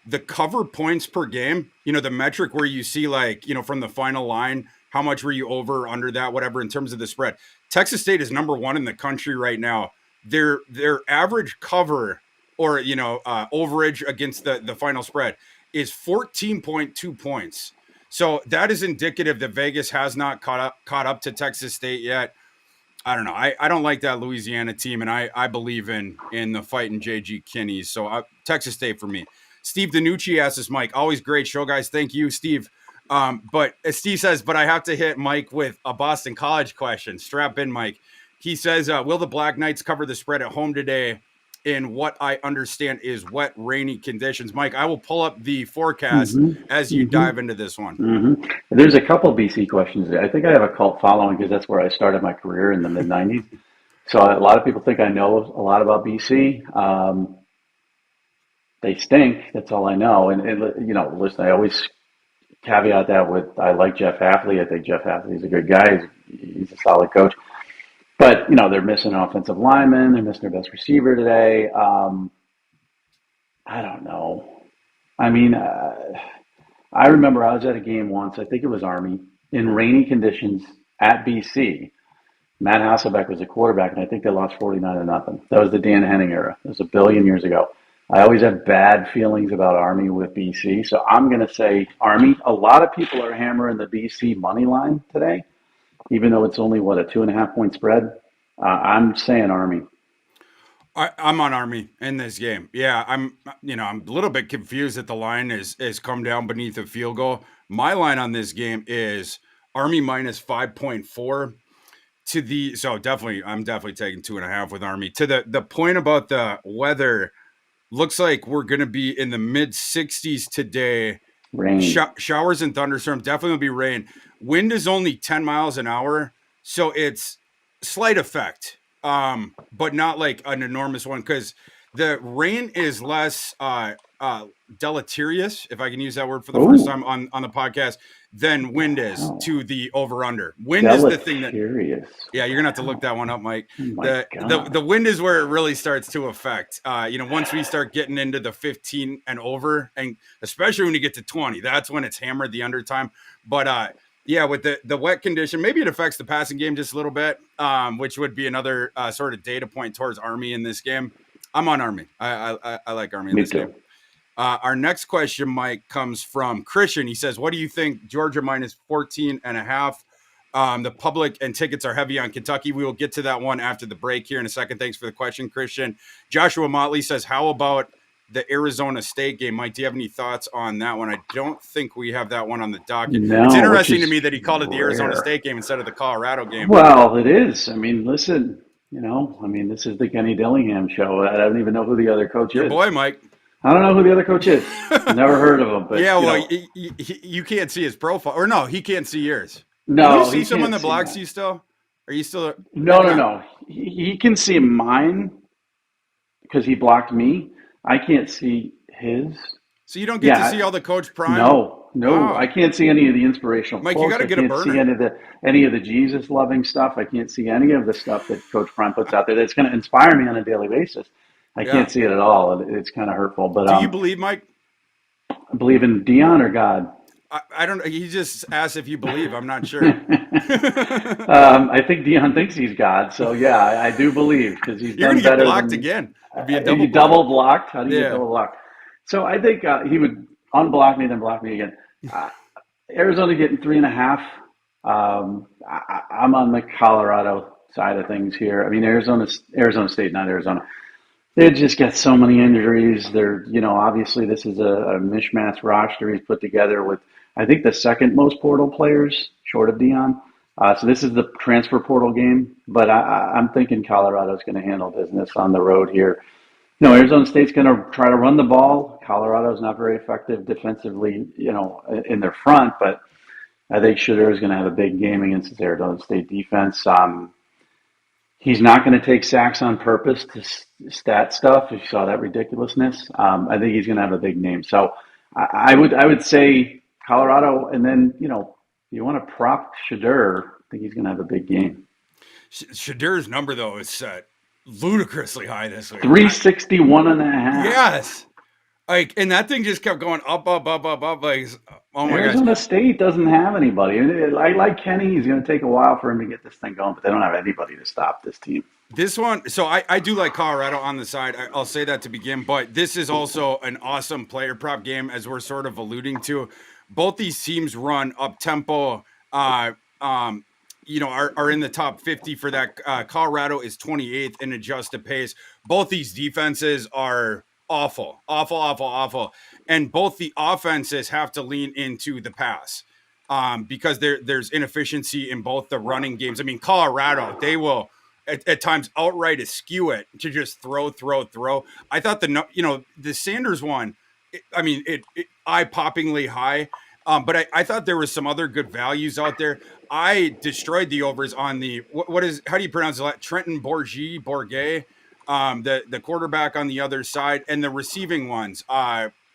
S1: the cover points per game, the metric where you see like, from the final line, how much were you over or under that, whatever, in terms of the spread. Texas State is number one in the country right now. Their average cover or, overage against the final spread is 14.2 points. So that is indicative that Vegas has not caught up to Texas State yet. I don't know. I don't like that Louisiana team, and I believe in the fighting JG Kinney. So Texas State for me. Steve Danucci asks us, Mike, always great show, guys. Thank you, Steve. But as Steve says, but I have to hit Mike with a Boston College question. Strap in, Mike. He says, will the Black Knights cover the spread at home today in what I understand is wet, rainy conditions? Mike, I will pull up the forecast as you dive into this one.
S2: There's a couple BC questions there. I think I have a cult following because that's where I started my career in the mid-'90s. So a lot of people think I know a lot about BC. They stink. That's all I know. And listen, I always caveat that with I like Jeff Hafley. I think Jeff Hafley's a good guy. He's a solid coach. But, they're missing an offensive lineman. They're missing their best receiver today. I don't know. I mean, I remember I was at a game once, I think it was Army, in rainy conditions at BC. Matt Hasselbeck was the quarterback, and I think they lost 49-0. That was the Dan Henning era. It was a billion years ago. I always have bad feelings about Army with BC, so I'm going to say Army. A lot of people are hammering the BC money line today, even though it's only, a 2.5-point spread. I'm saying Army.
S1: I'm on Army in this game. Yeah, I'm a little bit confused that the line is come down beneath a field goal. My line on this game is Army minus 5.4 so I'm definitely taking 2.5 with Army. To the point about the weather, looks like we're going to be in the mid 60s today.
S2: Rain.
S1: Showers and thunderstorms, definitely will be rain. Wind is only 10 miles an hour, so it's slight effect, but not like an enormous one because the rain is less deleterious, if I can use that word for the first time on the podcast, than wind is to the over-under. Wind is the thing that... Yeah, you're going to have to look that one up, Mike. The wind is where it really starts to affect. Once we start getting into the 15 and over, and especially when you get to 20, that's when it's hammered the under time. But with the wet condition, maybe it affects the passing game just a little bit, which would be another sort of data point towards Army in this game. I'm on Army. I like Army in this game. Our next question, Mike, comes from Christian. He says, what do you think Georgia minus 14.5? The public and tickets are heavy on Kentucky. We will get to that one after the break here in a second. Thanks for the question, Christian. Joshua Motley says, how about the Arizona State game? Mike, do you have any thoughts on that one? I don't think we have that one on the docket.
S2: No,
S1: it's interesting to me that he called it the Arizona State game instead of the Colorado game.
S2: Well, it is. I mean, listen, this is the Kenny Dillingham show. I don't even know who the other coach is.
S1: Your boy, Mike.
S2: I don't know who the other coach is. Never heard of him. But,
S1: you can't see his profile. Or no, he can't see yours.
S2: No,
S1: can you see someone that blocks you still? Are you still?
S2: No. He can see mine because he blocked me. I can't see his.
S1: So you don't get to see all the Coach Prime?
S2: No. Wow. I can't see any of the inspirational
S1: Mike,
S2: posts.
S1: You got to get a burner.
S2: I can't see any of the Jesus-loving stuff. I can't see any of the stuff that Coach Prime puts out there that's going to inspire me on a daily basis. I can't see it at all. It's kind of hurtful. But
S1: do you believe, Mike?
S2: I believe in Dion or God?
S1: I don't know. He just asked if you believe. I'm not sure.
S2: I think Dion thinks he's God. So, yeah, I do believe because he's done better.
S1: You're going to get blocked again. It'd be a
S2: double blocked. How do you get double blocked? So I think he would unblock me, then block me again. Arizona getting 3.5. I'm on the Colorado side of things here. I mean, Arizona State, not Arizona. They just got so many injuries. They're, obviously this is a mishmash roster he's put together with, I think, the second most portal players short of Dion. So this is the transfer portal game, but I'm thinking Colorado's going to handle business on the road here. Arizona State's going to try to run the ball. Colorado's not very effective defensively, in their front, but I think Shadur is going to have a big game against this Arizona State defense. He's not going to take sacks on purpose to stat stuff. If you saw that ridiculousness, I think he's going to have a big name. So I would say Colorado, and then you want to prop Shadur. I think he's going to have a big game.
S1: Shadur's number though is set ludicrously high this week.
S2: 361.5.
S1: Yes. Like, and that thing just kept going up, up, up, up, up. Like, oh my gosh.
S2: Arizona State doesn't have anybody. I like Kenny. He's going to take a while for him to get this thing going, but they don't have anybody to stop this team.
S1: This one, so I do like Colorado on the side. I'll say that to begin, but this is also an awesome player prop game, as we're sort of alluding to. Both these teams run up tempo. Uh, um, are in the top 50 for that. Colorado is 28th in adjusted pace. Both these defenses are awful, awful, awful, awful, and both the offenses have to lean into the pass. Because there's inefficiency in both the running games. I mean, Colorado, they will at times outright eschew it to just throw, throw, throw. I thought the Sanders one, it eye-poppingly high. But I thought there was some other good values out there. I destroyed the overs on the how do you pronounce that? Trenton Bourget, the quarterback on the other side, and the receiving ones.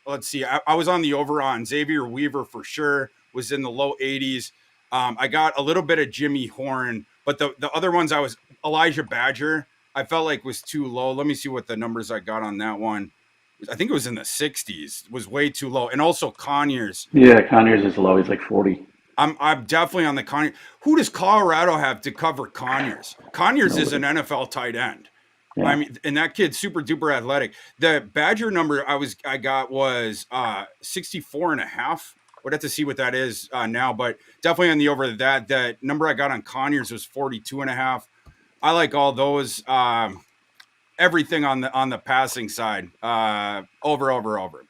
S1: Let's see. I was on the over on Xavier Weaver for sure. Was in the low 80s. I got a little bit of Jimmy Horn, but the other ones I was Elijah Badger. I felt like was too low. Let me see what the numbers I got on that one. I think it was in the 60s. It was way too low. And also Conyers.
S2: Yeah, Conyers is low. He's like 40.
S1: I'm definitely on the Conyers. Who does Colorado have to cover Conyers? Conyers is an NFL tight end.
S2: Yeah.
S1: I mean, and that kid's super duper athletic. The Badger number I got was 64 and a half. Would have to see what that is now, but definitely on the over that. The number I got on Conyers was 42 and a half. I like all those. Everything on the passing side. Over, over, over.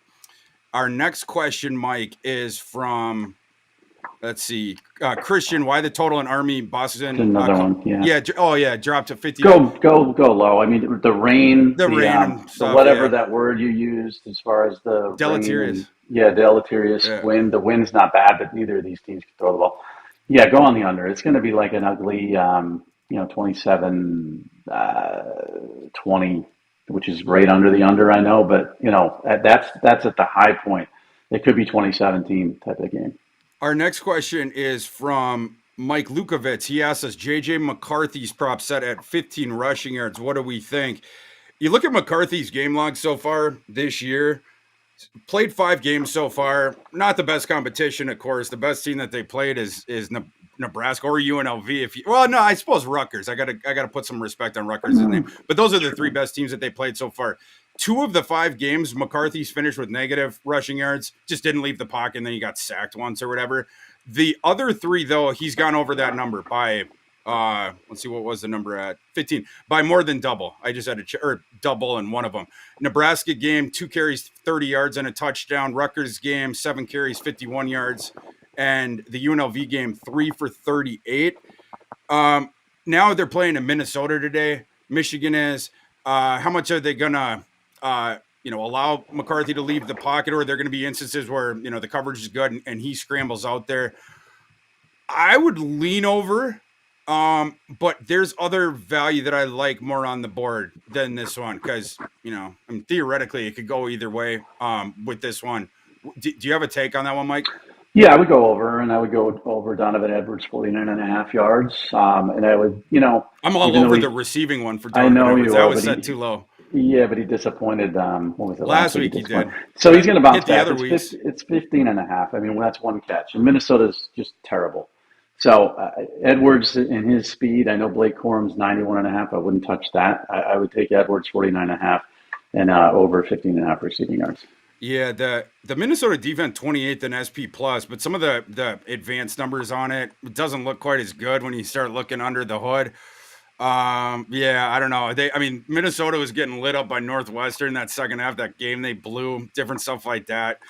S1: Our next question, Mike, is from, let's see, Christian. Why the total in Army Boston?
S2: Another one, yeah.
S1: Yeah. Oh, yeah. Dropped to 50.
S2: Go low. I mean, the rain,
S1: rain,
S2: stuff, whatever that word you used as far as the
S1: deleterious.
S2: Deleterious wind. The wind's not bad, but neither of these teams can throw the ball. Yeah, go on the under. It's going to be like an ugly, 27, 20, which is right under the under, I know, but that's at the high point. It could be 2017 type of game.
S1: Our next question is from Mike Lukovitz. He asks us, J.J. McCarthy's prop set at 15 rushing yards. What do we think? You look at McCarthy's game log so far this year, played 5 games so far. Not the best competition, of course. The best team that they played is Nebraska or UNLV. I suppose Rutgers. I gotta put some respect on Rutgers' name. But those are the 3 best teams that they played so far. 2 of the 5 games, McCarthy's finished with negative rushing yards. Just didn't leave the pocket, and then he got sacked once or whatever. The other 3, though, he's gone over that number by let's see, what was the number at 15 by more than double. I just had double in one of them. Nebraska game, 2 carries, 30 yards and a touchdown. Rutgers game, 7 carries, 51 yards. And the UNLV game, 3 for 38. Now they're playing in Minnesota today. Michigan is. How much are they gonna, allow McCarthy to leave the pocket, or are there going to be instances where the coverage is good and he scrambles out there? I would lean over, but there's other value that I like more on the board than this one because theoretically it could go either way. With this one, do you have a take on that one, Mike?
S2: Yeah, I would go over, and I would go over Donovan Edwards 49.5 yards. And I would,
S1: I'm all over the receiving one for
S2: Donovan Edwards.
S1: That was set too low.
S2: Yeah, but he disappointed. What was it?
S1: Last week he did.
S2: So he's going to bounce back.
S1: It's
S2: 15.5. I mean, that's one catch. And Minnesota's just terrible. So Edwards and his speed, I know Blake Corum's 91.5. I wouldn't touch that. I would take Edwards 49.5 and over 15.5 receiving yards.
S1: Yeah, the Minnesota defense 28th in SP plus, but some of the advanced numbers on it doesn't look quite as good when you start looking under the hood. I don't know. Minnesota was getting lit up by Northwestern that second half, that game they blew, different stuff like that.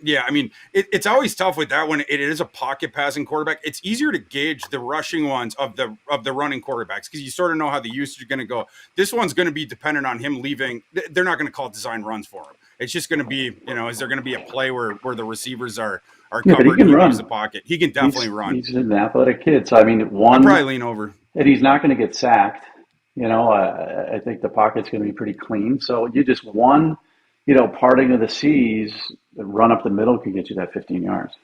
S1: It's always tough with that when it is a pocket passing quarterback. It's easier to gauge the rushing ones of the running quarterbacks because you sort of know how the usage is going to go. This one's going to be dependent on him leaving. They're not going to call design runs for him. It's just going to be, is there going to be a play where the receivers are covered and he leaves the pocket? He can definitely run.
S2: He's an athletic kid. So,
S1: I'd probably lean over.
S2: And he's not going to get sacked. I think the pocket's going to be pretty clean. So you just parting of the seas, run up the middle can get you that 15 yards.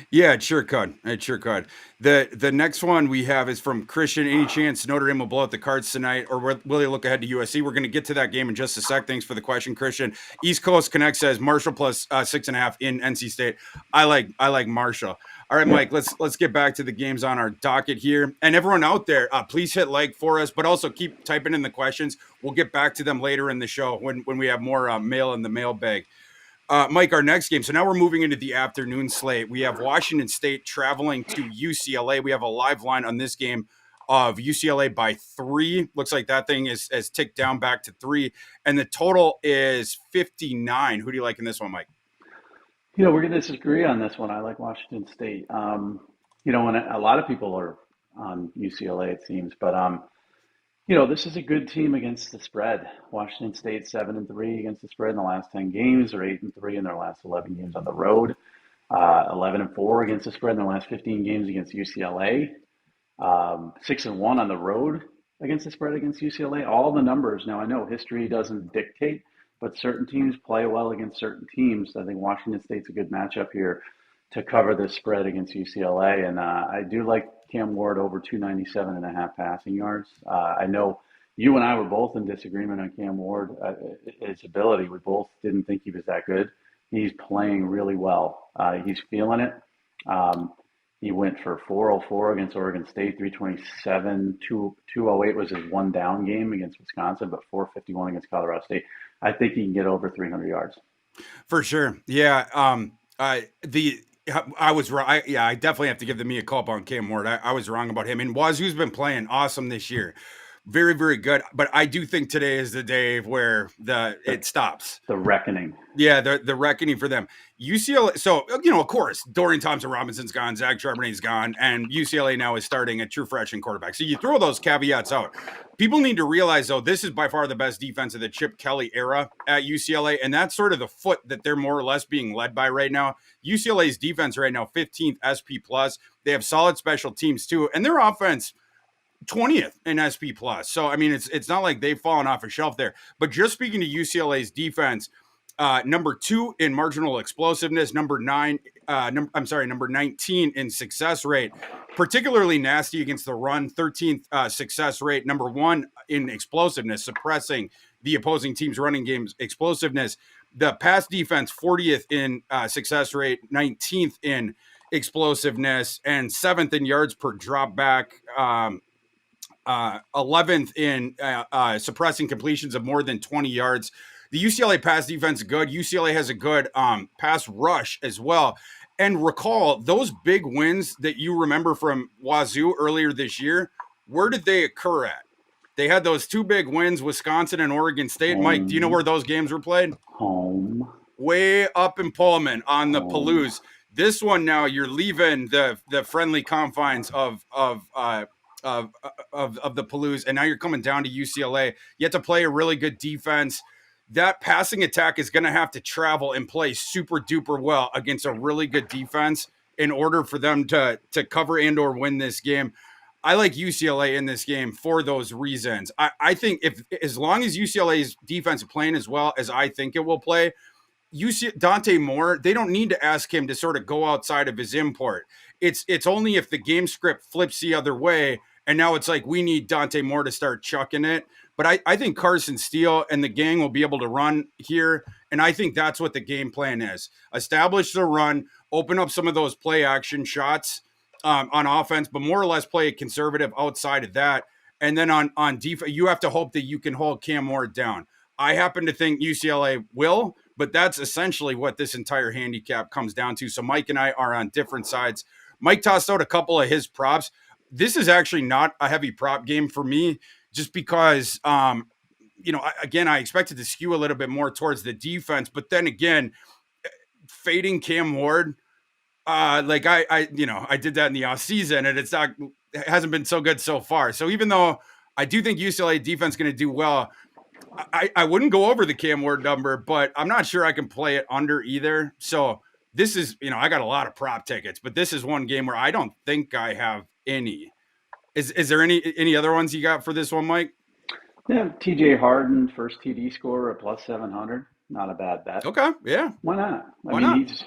S1: Yeah, it sure could. It sure could. The next one we have is from Christian. Any chance Notre Dame will blow out the Cards tonight, or will they look ahead to USC? We're going to get to that game in just a sec. Thanks for the question, Christian. East Coast Connect says Marshall plus 6.5 in NC State. I like Marshall. All right,
S2: Yeah.
S1: Mike. Let's get back to the games on our docket here, and everyone out there, please hit like for us, but also keep typing in the questions. We'll get back to them later in the show when we have more mail in the mailbag. Mike, our next game. So now we're moving into the afternoon slate. We have Washington State traveling to UCLA. We have a live line on this game of UCLA by 3. Looks like that thing is ticked down back to 3. And the total is 59. Who do you like in this one, Mike?
S2: We're going to disagree on this one. I like Washington State. And a lot of people are on UCLA, it seems, but this is a good team against the spread. Washington State 7-3 against the spread in the last 10 games, or 8-3 in their last 11 games on the road. 11-4 against the spread in their last 15 games against UCLA. 6-1 on the road against the spread against UCLA. All the numbers. Now I know history doesn't dictate, but certain teams play well against certain teams. I think Washington State's a good matchup here to cover this spread against UCLA. And I do like Cam Ward over 297.5 passing yards. I know you and I were both in disagreement on Cam Ward, his ability. We both didn't think he was that good. He's playing really well. He's feeling it. He went for 404 against Oregon State, 327, 208 was his one down game against Wisconsin, but 451 against Colorado State. I think he can get over 300 yards.
S1: For sure. Yeah. I was wrong. I definitely have to give the mea culpa on Cam Ward. I was wrong about him. And Wazoo's been playing awesome this year. Very, very good. But I do think today is the day where it stops.
S2: The reckoning.
S1: Yeah, the reckoning for them. UCLA. So of course, Dorian Thompson-Robinson's gone, Zach Charbonnet's gone, and UCLA now is starting a true freshman quarterback. So you throw those caveats out. People need to realize, though, this is by far the best defense of the Chip Kelly era at UCLA, and that's sort of the foot that they're more or less being led by right now. UCLA's defense right now, 15th SP plus. They have solid special teams too, and their offense 20th in SP plus. So I mean, it's not like they've fallen off a shelf there. But just speaking to UCLA's defense, number 2 in marginal explosiveness, number 19 in success rate, particularly nasty against the run, 13th success rate, number 1 in explosiveness, suppressing the opposing team's running game's explosiveness. The pass defense, 40th in success rate, 19th in explosiveness, and 7th in yards per drop back. 11th in suppressing completions of more than 20 yards. The UCLA pass defense is good. UCLA has a good pass rush as well. And recall, those big wins that you remember from Wazoo earlier this year, where did they occur at? They had those 2 big wins, Wisconsin and Oregon State. Mike, do you know where those games were played?
S2: Home.
S1: Way up in Pullman on the Palouse. This one now, you're leaving the friendly confines of the Palouse, and now you're coming down to UCLA. You have to play a really good defense. That passing attack is going to have to travel and play super duper well against a really good defense in order for them to cover and or win this game. I like UCLA in this game for those reasons. I think as long as UCLA's defense is playing as well as I think it will play, Dante Moore, they don't need to ask him to sort of go outside of his import. It's only if the game script flips the other way, and now it's like we need Dante Moore to start chucking it. But I think Carson Steele and the gang will be able to run here, and I think that's what the game plan is. Establish the run, open up some of those play action shots on offense, but more or less play it conservative outside of that. And then on defense, you have to hope that you can hold Cam Ward down. I happen to think UCLA will, but that's essentially what this entire handicap comes down to. So Mike and I are on different sides. Mike tossed out a couple of his props. This is actually not a heavy prop game for me, just because, I expected to skew a little bit more towards the defense, but then again, fading Cam Ward, I did that in the off season, and it hasn't been so good so far. So even though I do think UCLA defense is going to do well, I wouldn't go over the Cam Ward number, but I'm not sure I can play it under either. So this is, I got a lot of prop tickets, but this is one game where I don't think I have any. Is there any other ones you got for this one, Mike?
S2: Yeah, TJ Harden, first TD scorer at plus 700. Not a bad bet.
S1: Okay, yeah.
S2: Why not?
S1: Why not?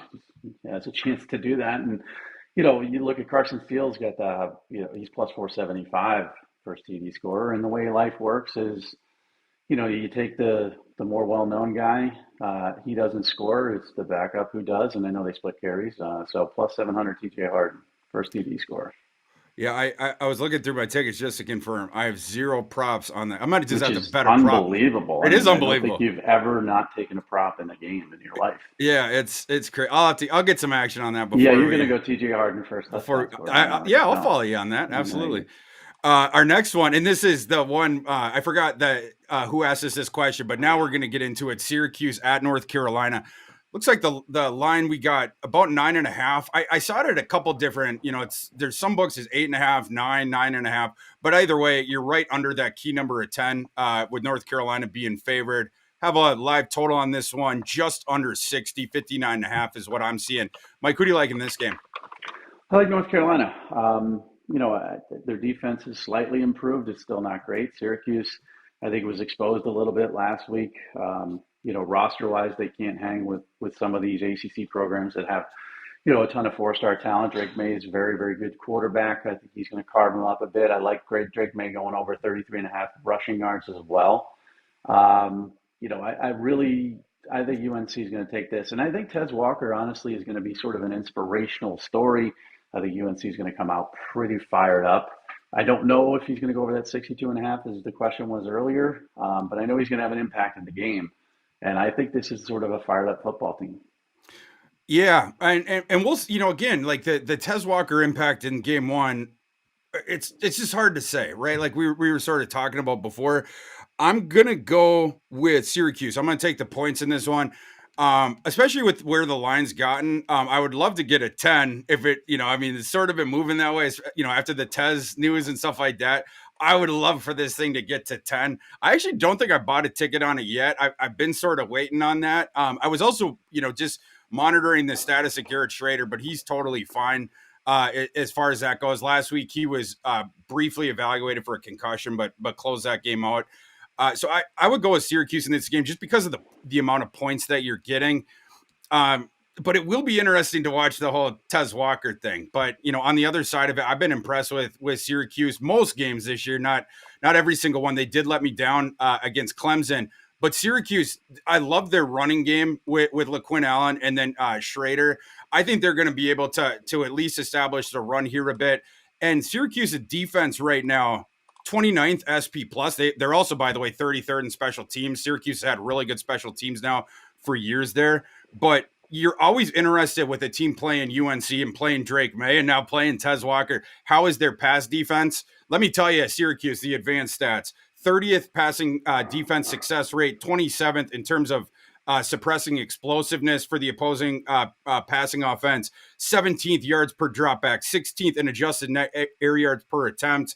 S2: has a chance to do that. And you look at Carson Fields, got the he's plus 475 first TD scorer, and the way life works is you take the more well-known guy. He doesn't score. It's the backup who does, and I know they split carries. So plus 700 TJ Harden, first TD scorer,
S1: Yeah, I was looking through my tickets just to confirm. I have zero props on that. I might just
S2: which
S1: have to
S2: is
S1: bet a prop.
S2: unbelievable. I
S1: It is
S2: mean, I don't think
S1: unbelievable.
S2: you've ever not taken a prop in a game in your life.
S1: Yeah, it's crazy. I'll get some action on that
S2: Yeah,
S1: before
S2: you're going to
S1: we
S2: go TJ Harden first touchdown
S1: before
S2: scorer. I know. I
S1: yeah,
S2: can
S1: I'll
S2: tell.
S1: follow you on that.
S2: I know
S1: Absolutely.
S2: you.
S1: Our next one, and this is the one I forgot that who asked us this question, but now we're going to get into it. Syracuse at North Carolina. Looks like the line we got about 9.5. I saw it at a couple different. There's some books is 8.5, 9, 9.5. But either way, you're right under that key number of 10 with North Carolina being favored. Have a live total on this one just under 60, 59.5 is what I'm seeing. Mike, who do you like in this game?
S2: I like North Carolina. Their defense is slightly improved. It's still not great. Syracuse, I think, was exposed a little bit last week. Roster-wise, they can't hang with some of these ACC programs that have, a ton of four-star talent. Drake May is a very, very good quarterback. I think he's going to carve them up a bit. I like Drake May going over 33 and a half rushing yards as well. I think UNC is going to take this. And I think Tez Walker, honestly, is going to be sort of an inspirational story. I think UNC is going to come out pretty fired up. I don't know if he's going to go over that 62 and a half, as the question was earlier, but I know he's going to have an impact in the game. And I think this is sort of a fired up football team.
S1: Yeah, and we'll again like the Tez Walker impact in game one. It's just hard to say, right? Like we were sort of talking about before. I'm gonna go with Syracuse. I'm gonna take the points in this one, especially with where the line's gotten. I would love to get a 10 if it, I mean, it's sort of been moving that way. After the Tez news and stuff like that. I would love for this thing to get to 10. I actually don't think I bought a ticket on it yet. I've been sort of waiting on that. I was also, just monitoring the status of Garrett Schrader, but he's totally fine as far as that goes. Last week he was briefly evaluated for a concussion, but closed that game out. So I would go with Syracuse in this game just because of the amount of points that you're getting. But it will be interesting to watch the whole Tez Walker thing. But on the other side of it, I've been impressed with Syracuse most games this year. Not every single one. They did let me down against Clemson. But Syracuse, I love their running game with LaQuinn Allen and then Schrader. I think they're going to be able to at least establish the run here a bit. And Syracuse's defense right now, 29th SP plus. They're also, by the way, 33rd in special teams. Syracuse had really good special teams now for years there. But you're always interested with a team playing UNC and playing Drake May and now playing Tez Walker. How is their pass defense? Let me tell you, Syracuse, the advanced stats. 30th passing defense success rate, 27th in terms of suppressing explosiveness for the opposing passing offense, 17th yards per dropback, 16th in adjusted net air yards per attempt,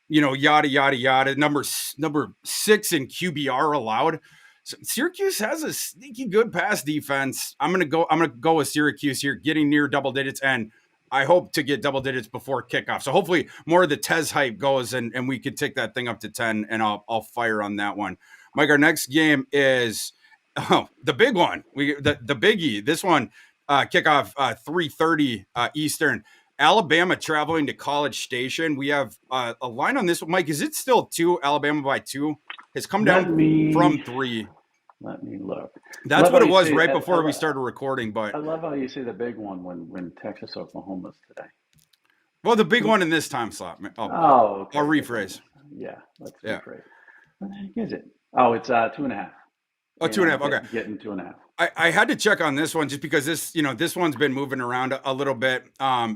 S1: yada, yada, yada. Number 6 in QBR allowed. So Syracuse has a sneaky good pass defense. I'm gonna go with Syracuse here, getting near double digits, and I hope to get double digits before kickoff. So hopefully more of the Tez hype goes, and we could take that thing up to 10, and I'll fire on that one. Mike, our next game is the big one. The biggie. This one kickoff 3:30 Eastern. Alabama traveling to College Station. We have a line on this one. Mike, is it still 2? Alabama by 2 has come down from 3.
S2: Let me look.
S1: That's what it was right before we started recording. But
S2: I love how you say the big one when Texas Oklahoma's today.
S1: Well, the big one in this time slot.
S2: Okay.
S1: I'll rephrase.
S2: Yeah, let's rephrase. What the heck is it? Oh, it's 2.5.
S1: Oh, 2.5. Okay.
S2: Getting 2.5.
S1: I had to check on this one just because this one's been moving around a little bit.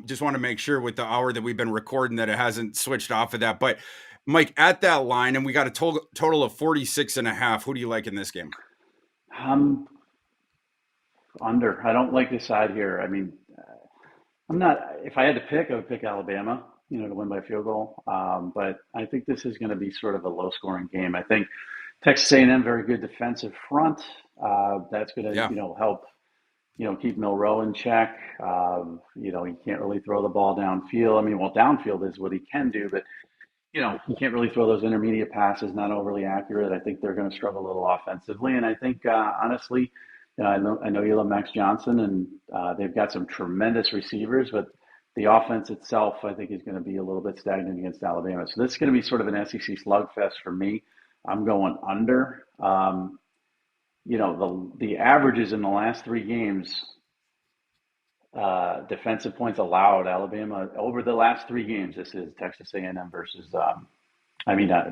S1: Just want to make sure with the hour that we've been recording that it hasn't switched off of that. But Mike, at that line, and we got a total of 46.5. Who do you like in this game?
S2: Under. I don't like this side here. I mean, I'm not. If I had to pick, I would pick Alabama, to win by field goal. But I think this is going to be sort of a low-scoring game. I think Texas A&M very good defensive front. That's going to help keep Milroe in check. He can't really throw the ball downfield. I mean, downfield is what he can do, but he can't really throw those intermediate passes. Not overly accurate. I think they're going to struggle a little offensively, and I think honestly, I know you love Max Johnson, and they've got some tremendous receivers, but the offense itself, I think, is going to be a little bit stagnant against Alabama. So this is going to be sort of an SEC slugfest for me. I'm going under. The averages in the last three games, defensive points allowed Alabama over the last three games. This is Texas A&M versus.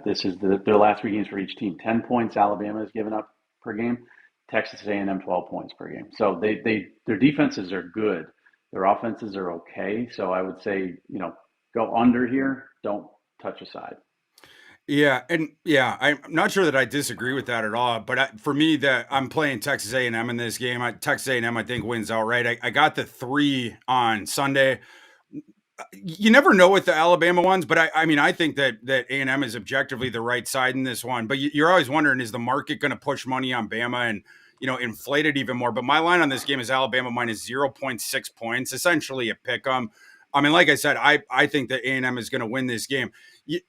S2: This is their last three games for each team. 10 points Alabama has given up per game. Texas A&M 12 points per game. So their defenses are good. Their offenses are okay. So I would say go under here. Don't touch a side.
S1: Yeah, and yeah, I'm not sure that I disagree with that at all. But for me, that I'm playing Texas A&M in this game. Texas A&M, I think, wins outright. I got the 3 on Sunday. You never know with the Alabama ones, but I think that A&M is objectively the right side in this one. But you're always wondering, is the market going to push money on Bama and inflate it even more? But my line on this game is Alabama minus 0.6 points, essentially a pick 'em. I mean, like I said, I think that A&M is going to win this game.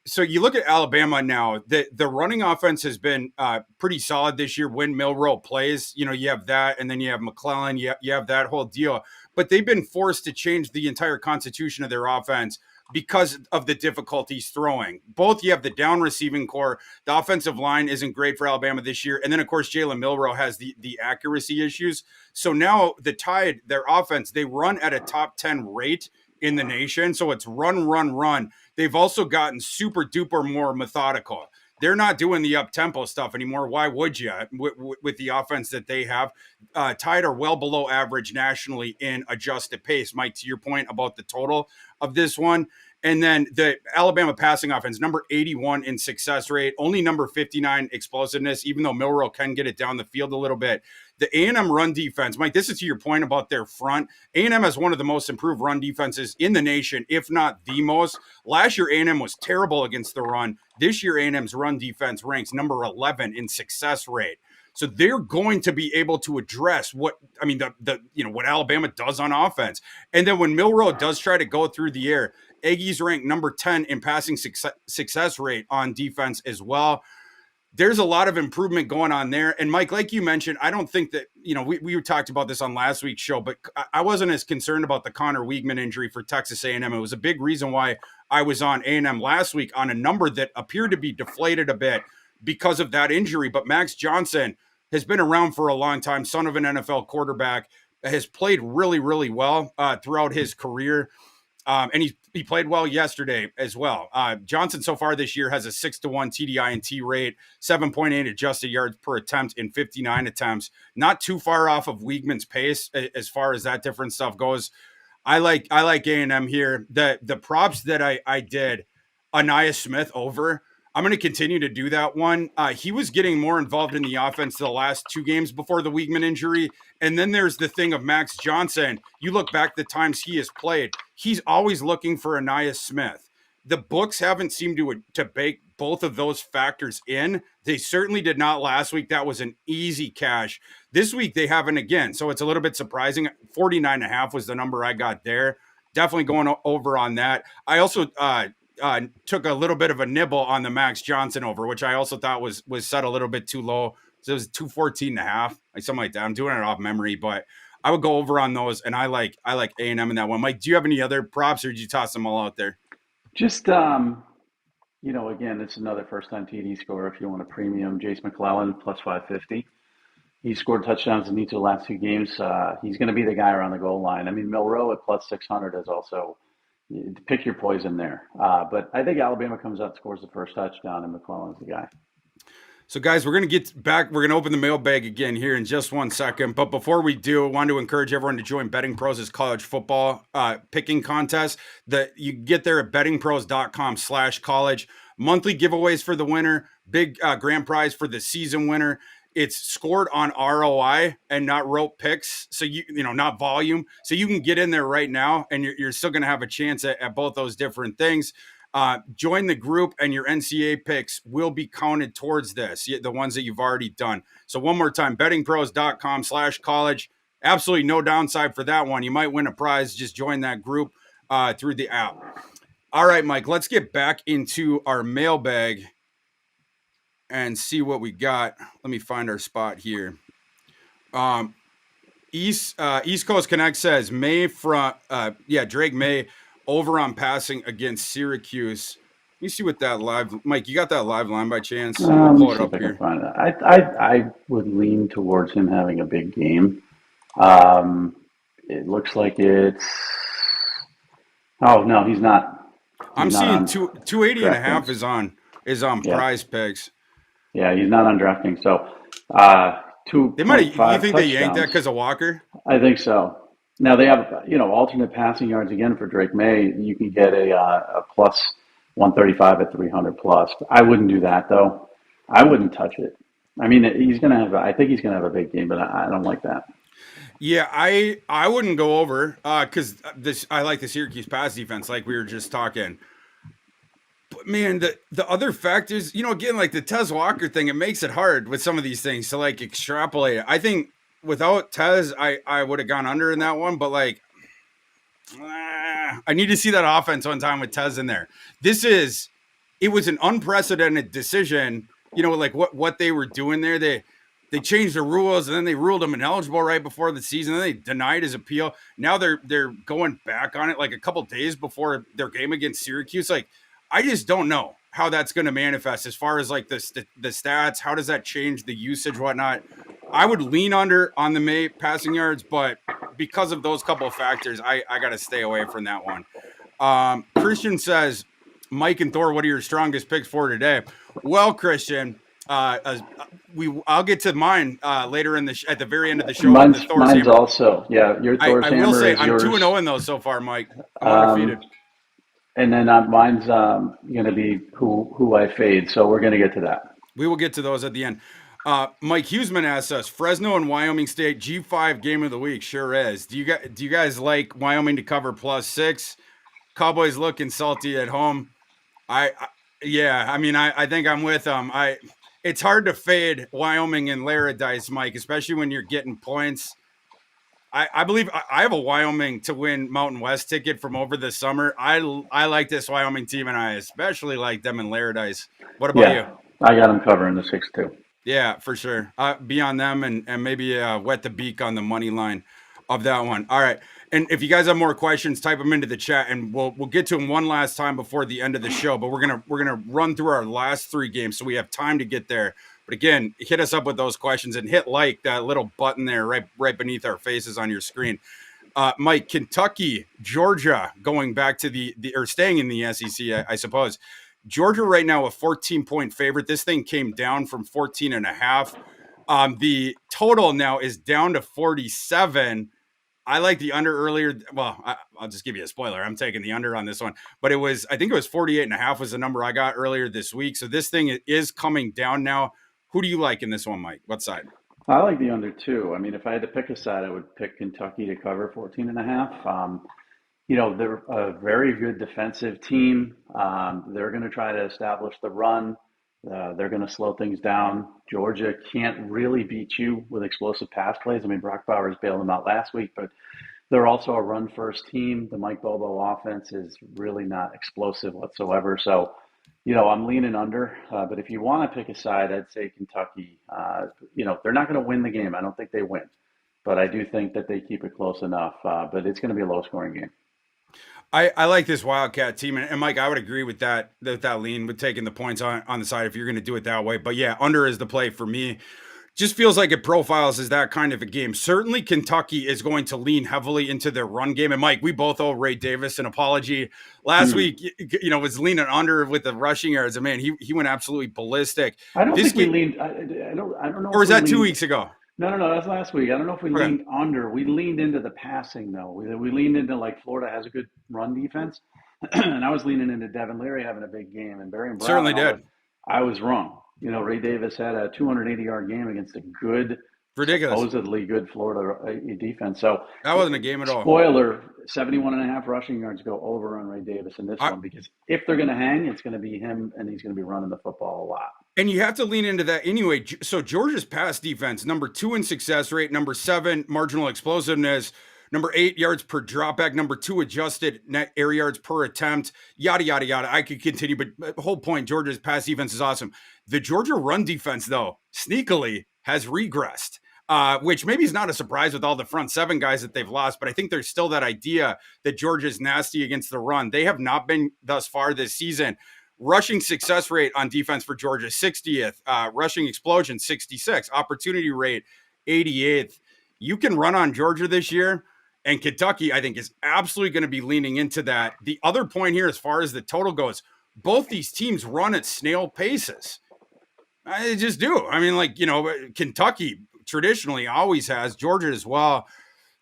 S1: So you look at Alabama now. The running offense has been pretty solid this year. When Milroe plays, you have that, and then you have McClellan. You have that whole deal. But they've been forced to change the entire constitution of their offense because of the difficulties throwing. Both you have the down receiving core. The offensive line isn't great for Alabama this year. And then, of course, Jalen Milroe has the accuracy issues. So now the Tide, their offense, they run at a top 10 rate in the nation. So it's run, run, run. They've also gotten super duper more methodical. They're not doing the up tempo stuff anymore. Why would you with the offense that they have? Tide are well below average nationally in adjusted pace. Mike, to your point about the total of this one. And then the Alabama passing offense, number 81 in success rate, only number 59 explosiveness, even though Milroe can get it down the field a little bit. The A&M run defense, Mike, this is to your point about their front. A&M has one of the most improved run defenses in the nation, if not the most. Last year, A&M was terrible against the run. This year, A&M's run defense ranks number 11 in success rate. So they're going to be able to address what Alabama does on offense. And then when Milroe does try to go through the air, Aggies rank number 10 in passing success rate on defense as well. There's a lot of improvement going on there. And Mike, like you mentioned, I don't think that, we talked about this on last week's show, but I wasn't as concerned about the Connor Weigman injury for Texas A&M. It was a big reason why I was on A&M last week on a number that appeared to be deflated a bit because of that injury. But Max Johnson has been around for a long time, son of an NFL quarterback, has played really, really well throughout his career. And he played well yesterday as well. Johnson so far this year has a 6-1 TDI&T rate, 7.8 adjusted yards per attempt in 59 attempts. Not too far off of Weigman's pace as far as that different stuff goes. I like A&M here. The props that I did, Anaya Smith over. I'm going to continue to do that one. He was getting more involved in the offense the last 2 games before the Weigman injury. And then there's the thing of Max Johnson. You look back the times he has played, he's always looking for Anaya Smith. The books haven't seemed to bake both of those factors in. They certainly did not last week. That was an easy cash. This week they haven't again. So it's a little bit surprising. 49.5 was the number I got there. Definitely going over on that. I also took a little bit of a nibble on the Max Johnson over, which I also thought was set a little bit too low. So it was 214.5, like something like that. I'm doing it off memory, but I would go over on those, and I like A&M in that one. Mike, do you have any other props, or did you toss them all out there?
S2: Just again, it's another first-time TD scorer. If you want a premium, Jace McClellan plus 550. He scored touchdowns in each of the last 2 games. He's going to be the guy around the goal line. I mean, Milroe at plus 600 is also pick your poison there. But I think Alabama comes out and scores the first touchdown, and McClellan's the guy.
S1: So, guys, we're going to get back. We're going to open the mailbag again here in just 1 second. But before we do, I want to encourage everyone to join Betting Pros' college football picking contest. You get there at bettingpros.com/college. Monthly giveaways for the winner. Big grand prize for the season winner. It's scored on ROI and not rope picks. So, not volume. So you can get in there right now, and you're still going to have a chance at both those different things. Join the group, and your NCAA picks will be counted towards this, the ones that you've already done. So one more time, bettingpros.com/college. Absolutely no downside for that one. You might win a prize. Just join that group through the app. All right, Mike, let's get back into our mailbag and see what we got. Let me find our spot here. East Coast Connect says May from Drake May over on passing against Syracuse. Let me see what that live Mike. You got that live line by chance? I'll
S2: Let me
S1: pull it
S2: see if
S1: up
S2: I can
S1: here.
S2: find it. I would lean towards him having a big game. Um, it looks like it's. Oh no, he's not.
S1: I'm
S2: He's not
S1: seeing
S2: on
S1: 280 and a half
S2: DraftKings.
S1: is on
S2: Yeah,
S1: Prize Picks.
S2: yeah, he's not on DraftKings. So,
S1: They might have, you
S2: 2.5
S1: think they yanked that
S2: touchdowns.
S1: because of Walker?
S2: I think so. Now they have, alternate passing yards again for Drake May. You can get a plus 135 at 300 plus. I wouldn't do that though. I wouldn't touch it. I mean, he's gonna have. I think he's gonna have a big game, but I don't like that.
S1: Yeah, I wouldn't go over because this I like the Syracuse pass defense, like we were just talking. But man, the other factors, again, like the Tez Walker thing, it makes it hard with some of these things to like extrapolate it. I think without Tez, I would have gone under in that one, but like I need to see that offense one time with Tez in there. It was an unprecedented decision, like what they were doing there. They changed the rules and then they ruled him ineligible right before the season. Then they denied his appeal. Now they're going back on it like a couple days before their game against Syracuse. Like I just don't know how that's going to manifest as far as like the stats. How does that change the usage, whatnot? I would lean under on the May passing yards, but because of those couple of factors, I got to stay away from that one. Christian says, Mike and Thor, what are your strongest picks for today? Well, Christian, I'll get to mine later at the very end of the show with the Thor's
S2: Mine's
S1: hammer.
S2: also, yeah. Your Thor's
S1: I will
S2: hammer
S1: say
S2: is
S1: I'm 2-0
S2: yours.
S1: in those so far, Mike. I'm undefeated.
S2: Um, and then mine's going to be who I fade. So we're going to get to that.
S1: We will get to those at the end. Mike Huseman asks us, Fresno and Wyoming State G5 game of the week. Sure is. Do you guys like Wyoming to cover +6? Cowboys looking salty at home. Yeah, I mean, I think I'm with them. It's hard to fade Wyoming and Laradice, Mike, especially when you're getting points. I believe I have a Wyoming to win Mountain West ticket from over the summer. I like this Wyoming team, and I especially like them in Laradice. What about you?
S2: Yeah, I got him covering the 6-2.
S1: Yeah, for sure. Be on them and maybe wet the beak on the money line of that one. All right. And if you guys have more questions, type them into the chat, and we'll get to them one last time before the end of the show. But we're gonna run through our last 3 games, so we have time to get there. But again, hit us up with those questions and hit like that little button there right beneath our faces on your screen. Mike, Kentucky, Georgia, going back to the or staying in the SEC, I suppose. Georgia right now a 14-point favorite. This thing came down from 14.5. The total now is down to 47. I like the under earlier. Well, I'll just give you a spoiler. I'm taking the under on this one, but I think it was 48.5 was the number I got earlier this week. So this thing is coming down now. Who do you like in this one, Mike? What side?
S2: I like the under too. I mean, if I had to pick a side, I would pick Kentucky to cover 14.5. They're a very good defensive team. They're going to try to establish the run. They're going to slow things down. Georgia can't really beat you with explosive pass plays. I mean, Brock Bowers bailed them out last week, but they're also a run-first team. The Mike Bobo offense is really not explosive whatsoever. So, I'm leaning under. But if you want to pick a side, I'd say Kentucky. They're not going to win the game. I don't think they win. But I do think that they keep it close enough. But it's going to be a low-scoring game.
S1: I like this Wildcat team, and Mike, I would agree with that lean with taking the points on the side if you're going to do it that way. But yeah, under is the play for me. Just feels like it profiles as that kind of a game. Certainly, Kentucky is going to lean heavily into their run game. And Mike, we both owe Ray Davis an apology. Last week, was leaning under with the rushing yards. And man, he went absolutely ballistic.
S2: I don't think we leaned. I don't know.
S1: Or was that 2 weeks ago?
S2: No, that's last week. I don't know if we leaned under. We leaned into the passing though. We leaned into like Florida has a good run defense, and I was leaning into Devin Leary having a big game and Barry and Brown.
S1: Certainly did.
S2: I was wrong. Ray Davis had a 280-yard game against a good, supposedly good Florida defense. So
S1: that wasn't a game at all.
S2: Spoiler: 71.5 rushing yards go over on Ray Davis in this one because if they're going to hang, it's going to be him, and he's going to be running the football a lot.
S1: And you have to lean into that anyway. So Georgia's pass defense, number 2 in success rate, number 7 marginal explosiveness, number 8 yards per dropback, number 2 adjusted net air yards per attempt, yada, yada, yada. I could continue, but the whole point, Georgia's pass defense is awesome. The Georgia run defense, though, sneakily has regressed. which maybe is not a surprise with all the front seven guys that they've lost, but I think there's still that idea that Georgia's nasty against the run. They have not been thus far this season. Rushing success rate on defense for Georgia, 60th. Rushing explosion, 66. Opportunity rate, 88th. You can run on Georgia this year, and Kentucky, I think, is absolutely going to be leaning into that. The other point here, as far as the total goes, both these teams run at snail paces. They just do. I mean, like, Kentucky traditionally always has, Georgia as well.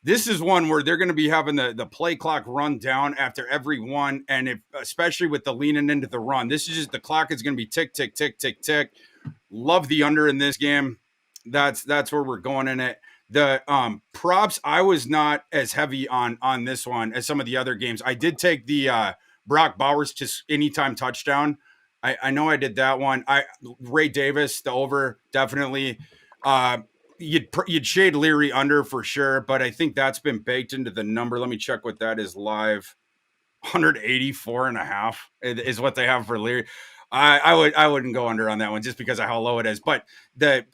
S1: This is one where they're going to be having the play clock run down after every one. And especially with the leaning into the run, this is just, the clock is going to be tick, tick, tick, tick, tick. Love the under in this game. That's where we're going in it. The props, I was not as heavy on this one as some of the other games. I did take the Brock Bowers just anytime touchdown. I know I did that one. Ray Davis, the over, definitely. You'd shade Leary under for sure, but I think that's been baked into the number. Let me check what that is live. 184.5 is what they have for Leary. I wouldn't go under on that one just because of how low it is. But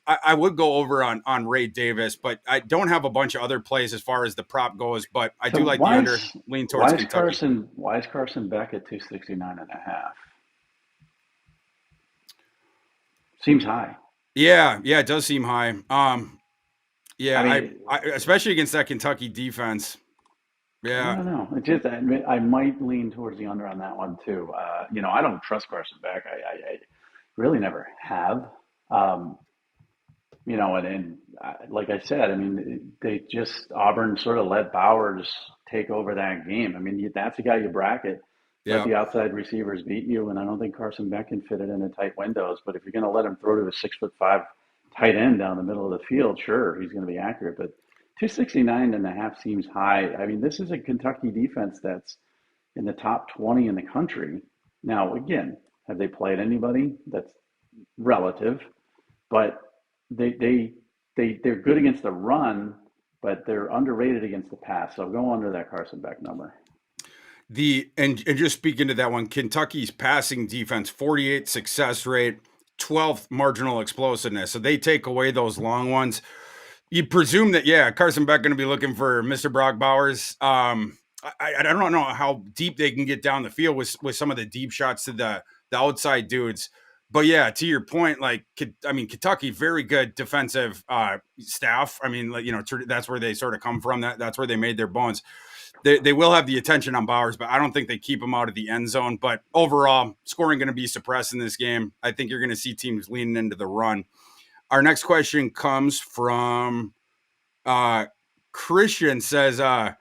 S1: I would go over on Ray Davis, but I don't have a bunch of other plays as far as the prop goes. But I do like the under, lean towards Kentucky.
S2: Why is Carson Beck at 269.5? Seems high.
S1: Yeah, it does seem high. Yeah,
S2: I mean,
S1: I especially against that Kentucky defense.
S2: I
S1: Yeah,
S2: don't know. It just I might lean towards the under on that one too. I don't trust Carson Beck. I really never have. Like I said, I mean, they just Auburn sort of let Bowers take over that game. I mean, that's the guy you bracket. Let
S1: yeah,
S2: the outside receivers beat you, and I don't think Carson Beck can fit it into tight windows. But if you're going to let him throw to a 6'5" tight end down the middle of the field, sure, he's going to be accurate. But 269.5 seems high. I mean, this is a Kentucky defense that's in the top 20 in the country. Now, again, have they played anybody? That's relative, but they're good against the run, but they're underrated against the pass. So go under that Carson Beck number.
S1: and just speaking to that one, Kentucky's passing defense, 48 success rate, 12th marginal explosiveness. So they take away those long ones. You presume that, yeah, Carson Beck going to be looking for Mr. Brock Bowers. I don't know how deep they can get down the field with some of the deep shots to the outside dudes. But yeah, to your point, like, I mean, Kentucky, very good defensive staff. I mean, like, that's where they sort of come from. That's where they made their bones. They will have the attention on Bowers, but I don't think they keep him out of the end zone. But overall, scoring going to be suppressed in this game. I think you're going to see teams leaning into the run. Our next question comes from Christian. Says, actually,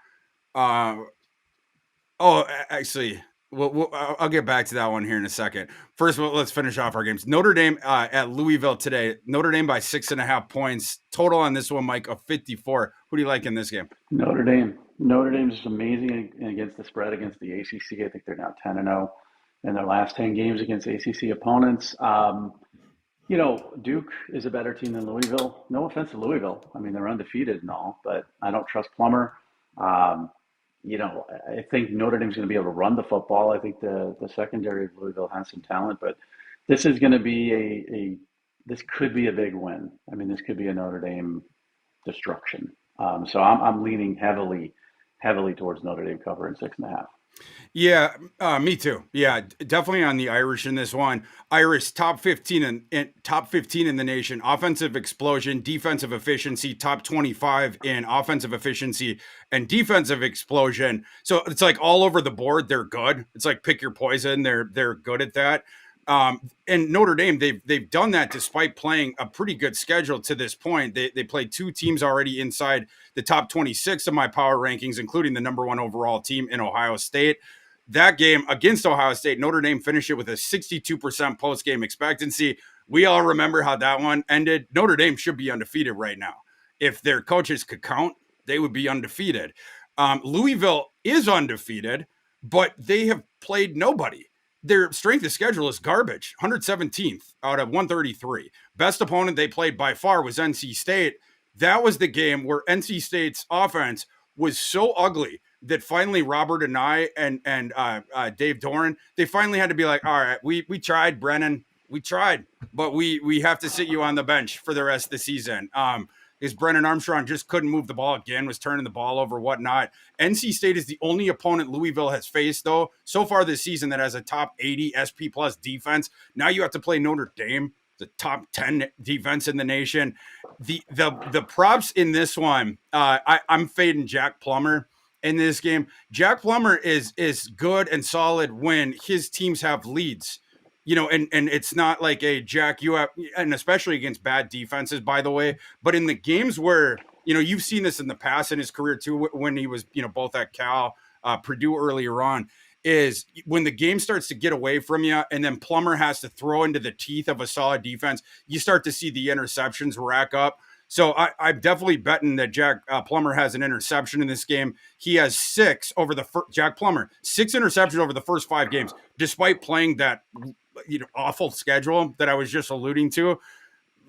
S1: I'll get back to that one here in a second. First of all, let's finish off our games. Notre Dame at Louisville today. Notre Dame by 6.5 points. Total on this one, Mike, of 54. Who do you like in this game?
S2: Notre Dame. Notre Dame is amazing against the spread against the ACC. I think they're now 10-0 in their last 10 games against ACC opponents. Duke is a better team than Louisville. No offense to Louisville. I mean, they're undefeated and all, but I don't trust Plummer. I think Notre Dame's going to be able to run the football. I think the secondary of Louisville has some talent, but this is going to be this could be a big win. I mean, this could be a Notre Dame destruction. So I'm leaning heavily towards Notre Dame covering 6.5.
S1: Yeah, me too. Yeah, definitely on the Irish in this one. Irish top 15 and top 15 in the nation. Offensive explosion, defensive efficiency, top 25 in offensive efficiency and defensive explosion. So it's like all over the board. They're good. It's like pick your poison. They're good at that. And Notre Dame, they've done that despite playing a pretty good schedule to this point. They played two teams already inside the top 26 of my power rankings, including the number one overall team in Ohio State. That game against Ohio State, Notre Dame finished it with a 62% post-game expectancy. We all remember how that one ended. Notre Dame should be undefeated right now. If their coaches could count, they would be undefeated. Louisville is undefeated, but they have played nobody. Their strength of schedule is garbage, 117th out of 133. Best opponent they played by far was NC State. That was the game where NC State's offense was so ugly that finally Robert and I and Dave Doran, they finally had to be like, all right, we tried, Brennan. We tried, but we have to sit you on the bench for the rest of the season. is Brennan Armstrong just couldn't move the ball again, was turning the ball over, whatnot. NC State is the only opponent Louisville has faced, though, so far this season that has a top 80 SP plus defense. Now you have to play Notre Dame, the top 10 defense in the nation. The props in this one, I'm fading Jack Plummer in this game. Jack Plummer is good and solid when his teams have leads. And it's not like a Jack, you have, and especially against bad defenses, by the way, but in the games where, you've seen this in the past in his career too, when he was, both at Cal, Purdue earlier on, is when the game starts to get away from you and then Plummer has to throw into the teeth of a solid defense, you start to see the interceptions rack up. So I'm definitely betting that Jack Plummer has an interception in this game. He has Jack Plummer, 6 interceptions over the first 5 games, despite playing that awful schedule that I was just alluding to.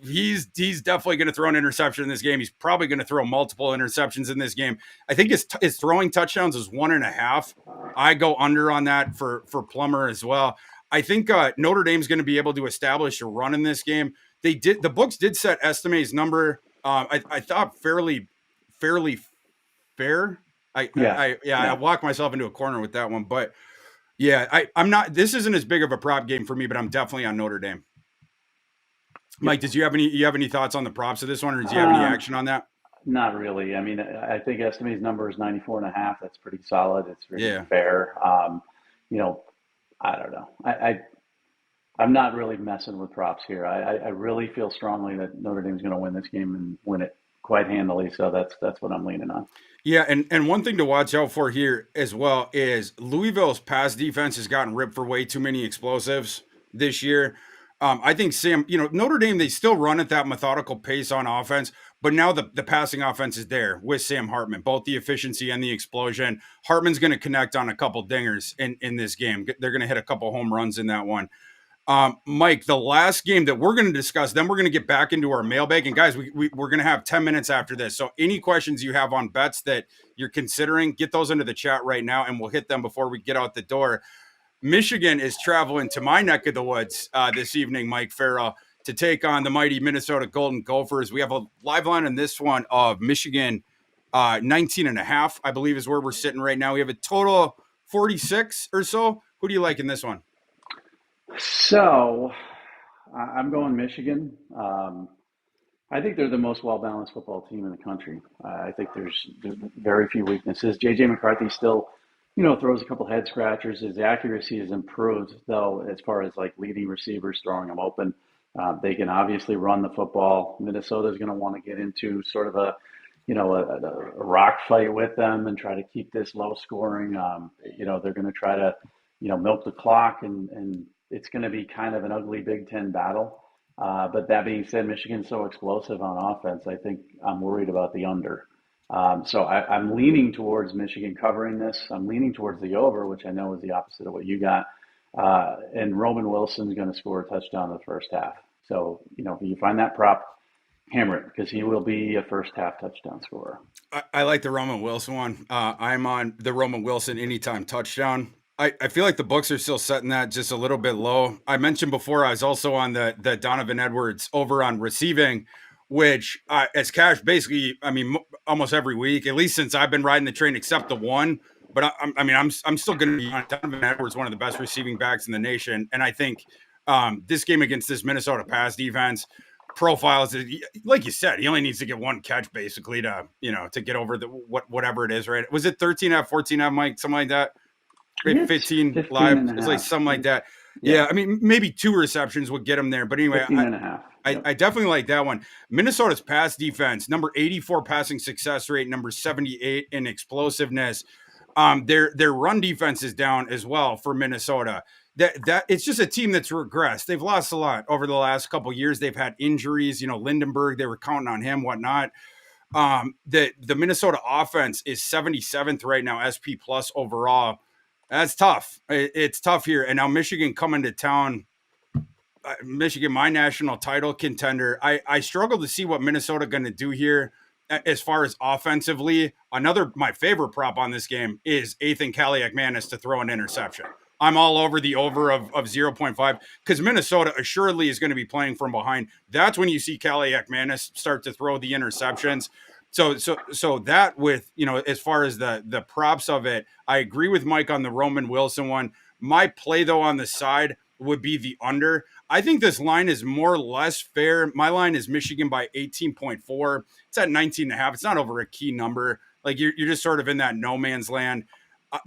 S1: He's definitely going to throw an interception in this game. He's probably going to throw multiple interceptions in this game. I think his throwing touchdowns is 1.5. I go under on that for Plummer as well. I think Notre Dame's going to be able to establish a run in this game. The books did set Estime's number. I thought fairly fair. I walked myself into a corner with that one, but yeah, I'm not. This isn't as big of a prop game for me, but I'm definitely on Notre Dame. Mike, did you have any thoughts on the props of this one, or do you have any action on that?
S2: Not really. I mean, I think Estime's number is 94.5. That's pretty solid. It's really fair. I don't know. I'm not really messing with props here. I really feel strongly that Notre Dame's going to win this game and win it quite handily. So that's what I'm leaning on.
S1: Yeah, and one thing to watch out for here as well is Louisville's pass defense has gotten ripped for way too many explosives this year. I think Notre Dame, they still run at that methodical pace on offense, but now the passing offense is there with Sam Hartman, both the efficiency and the explosion. Hartman's going to connect on a couple dingers in this game. They're going to hit a couple home runs in that one. Mike, the last game that we're going to discuss, then we're going to get back into our mailbag. And guys, we're going to have 10 minutes after this. So any questions you have on bets that you're considering, get those into the chat right now, and we'll hit them before we get out the door. Michigan is traveling to my neck of the woods this evening, Mike Farrell, to take on the mighty Minnesota Golden Gophers. We have a live line in this one of Michigan 19.5, I believe is where we're sitting right now. We have a total 46 or so. Who do you like in this one?
S2: So I'm going Michigan. I think they're the most well-balanced football team in the country. I think there's very few weaknesses. J.J. McCarthy still, throws a couple head scratchers. His accuracy has improved, though, as far as like leading receivers, throwing them open. They can obviously run the football. Minnesota's going to want to get into sort of a rock fight with them and try to keep this low scoring. They're going to try to, milk the clock, and it's going to be kind of an ugly Big Ten battle. But that being said, Michigan's so explosive on offense, I think I'm worried about the under. So I'm leaning towards Michigan covering this. I'm leaning towards the over, which I know is the opposite of what you got. And Roman Wilson's going to score a touchdown in the first half. So, if you find that prop, hammer it, because he will be a first half touchdown scorer.
S1: I like the Roman Wilson one. I'm on the Roman Wilson anytime touchdown. I feel like the books are still setting that just a little bit low. I mentioned before I was also on the Donovan Edwards over on receiving, which as cash basically, almost every week, at least since I've been riding the train, except the one. But I'm still going to be on Donovan Edwards, one of the best receiving backs in the nation. And I think this game against this Minnesota pass defense profiles, like you said, he only needs to get one catch basically to get over whatever it is, right? Was it 13.5, 14.5, Mike, something like that? 15 live. It's like something like that. Yeah. Maybe 2 receptions would get him there. But anyway,
S2: 15.5.
S1: I definitely like that one. Minnesota's pass defense, number 84 passing success rate, number 78 in explosiveness. Their run defense is down as well for Minnesota. That it's just a team that's regressed. They've lost a lot over the last couple of years. They've had injuries. Lindenberg, they were counting on him, whatnot. The Minnesota offense is 77th right now, SP plus overall. That's tough. It's tough here. And now Michigan coming to town. Michigan, my national title contender. I struggle to see what Minnesota going to do here as far as offensively. My favorite prop on this game is Ethan Kaliak-Manis to throw an interception I'm all over the over of 0.5 because Minnesota assuredly is going to be playing from behind. That's when you see Kaliakmanis start to throw the interceptions. So that with, as far as the props of it, I agree with Mike on the Roman Wilson one. My play though on the side would be the under. I think this line is more or less fair. My line is Michigan by 18.4. It's at 19.5. It's not over a key number. Like you're just sort of in that no man's land.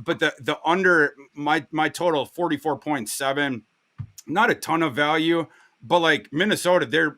S1: But the under my total 44.7, not a ton of value, but like Minnesota,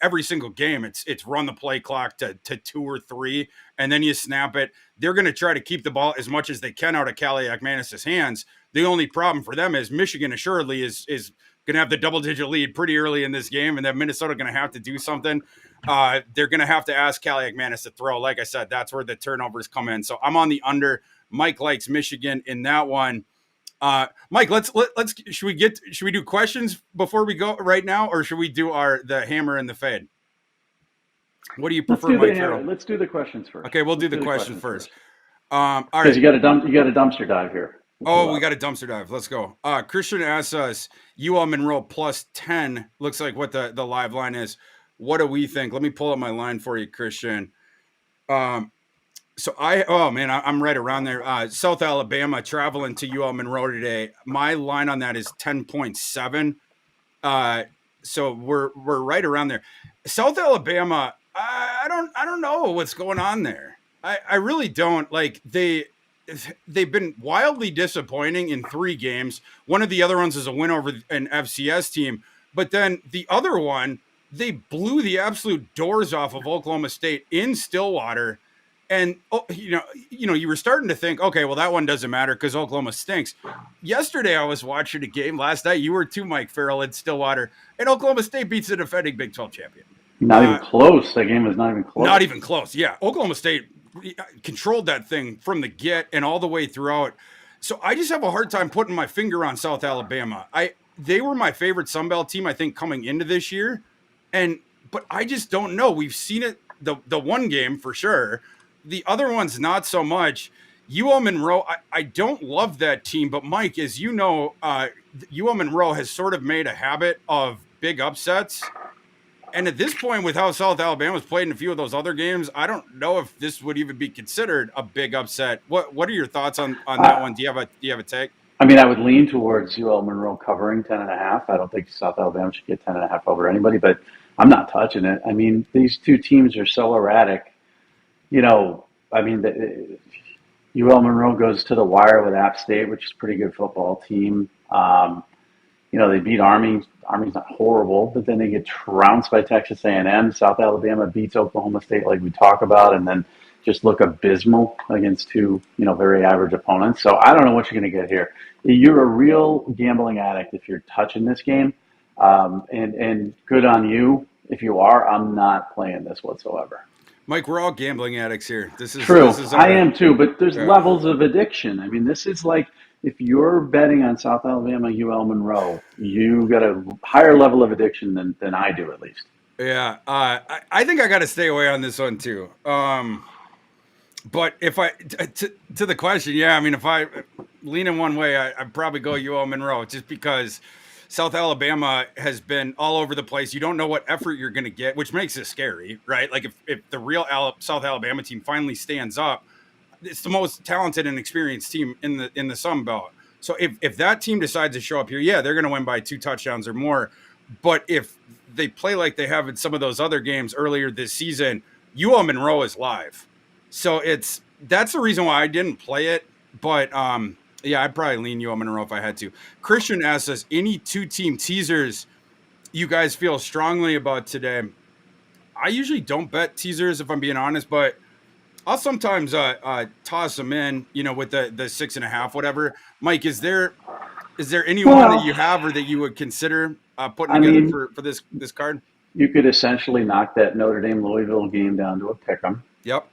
S1: every single game it's run the play clock to 2 or 3, and then you snap it. They're going to try to keep the ball as much as they can out of Kaliakmanis' hands. The only problem for them is Michigan assuredly is going to have the double-digit lead pretty early in this game, and then Minnesota going to have to do something. They're going to have to ask Kaliakmanis to throw. Like I said, that's where the turnovers come in. So I'm on the under. Mike likes Michigan in that one. Mike, let's should we do questions before we go right now, or should we do the hammer and the fade? What do you prefer, Mike?
S2: Let's do the questions first.
S1: Okay, we'll do the questions first. All right.
S2: Because you got a dumpster dive here.
S1: We got a dumpster dive. Let's go. Christian asks us, UL Monroe plus 10 looks like what the live line is. What do we think? Let me pull up my line for you, Christian. So I'm right around there. South Alabama traveling to UL Monroe today. My line on that is 10.7. So we're right around there. South Alabama, I don't know what's going on there. I really don't. Like they've been wildly disappointing in 3 games. One of the other ones is a win over an FCS team, but then the other one, they blew the absolute doors off of Oklahoma State in Stillwater. And, you were starting to think, okay, well, that one doesn't matter because Oklahoma stinks. Yesterday, I was watching a game. Last night, you were too, Mike Farrell, in Stillwater. And Oklahoma State beats the defending Big 12 champion.
S2: Not even close. That game was not even close.
S1: Not even close, yeah. Oklahoma State controlled that thing from the get and all the way throughout. So I just have a hard time putting my finger on South Alabama. They were my favorite Sun Belt team, I think, coming into this year. But I just don't know. We've seen it, the one game for sure. The other one's not so much. UL Monroe, I don't love that team, but Mike, as you know, UL Monroe has sort of made a habit of big upsets. And at this point, with how South Alabama's played in a few of those other games, I don't know if this would even be considered a big upset. What are your thoughts on that one? Do you have a take?
S2: I mean, I would lean towards UL Monroe covering 10.5. I don't think South Alabama should get 10.5 over anybody, but I'm not touching it. I mean, these two teams are so erratic. UL Monroe goes to the wire with App State, which is a pretty good football team. They beat Army. Army's not horrible, but then they get trounced by Texas A&M. South Alabama beats Oklahoma State like we talk about, and then just look abysmal against 2, very average opponents. So I don't know what you're going to get here. You're a real gambling addict if you're touching this game, and good on you if you are. I'm not playing this whatsoever.
S1: Mike, we're all gambling addicts here. This is
S2: true. I am too, but there's levels of addiction. I mean, this is like if you're betting on South Alabama, UL Monroe, you got a higher level of addiction than I do, at least.
S1: Yeah, I think I got to stay away on this one too. But if to the question, if I lean in one way, I'd probably go UL Monroe just because South Alabama has been all over the place. You don't know what effort you're going to get, which makes it scary, right? Like if the real South Alabama team finally stands up, it's the most talented and experienced team in the Sun Belt. So if that team decides to show up here, they're going to win by 2 touchdowns or more. But if they play like they have in some of those other games earlier this season, UL Monroe is live. So that's the reason why I didn't play it. But I'd probably lean UL Monroe if I had to. Christian asks us, any 2-team teasers you guys feel strongly about today? I usually don't bet teasers if I'm being honest, but I'll sometimes toss them in, with the 6.5, whatever. Mike, is there anyone that you have or that you would consider putting together for this card?
S2: You could essentially knock that Notre Dame Louisville game down to a pick'em.
S1: Yep.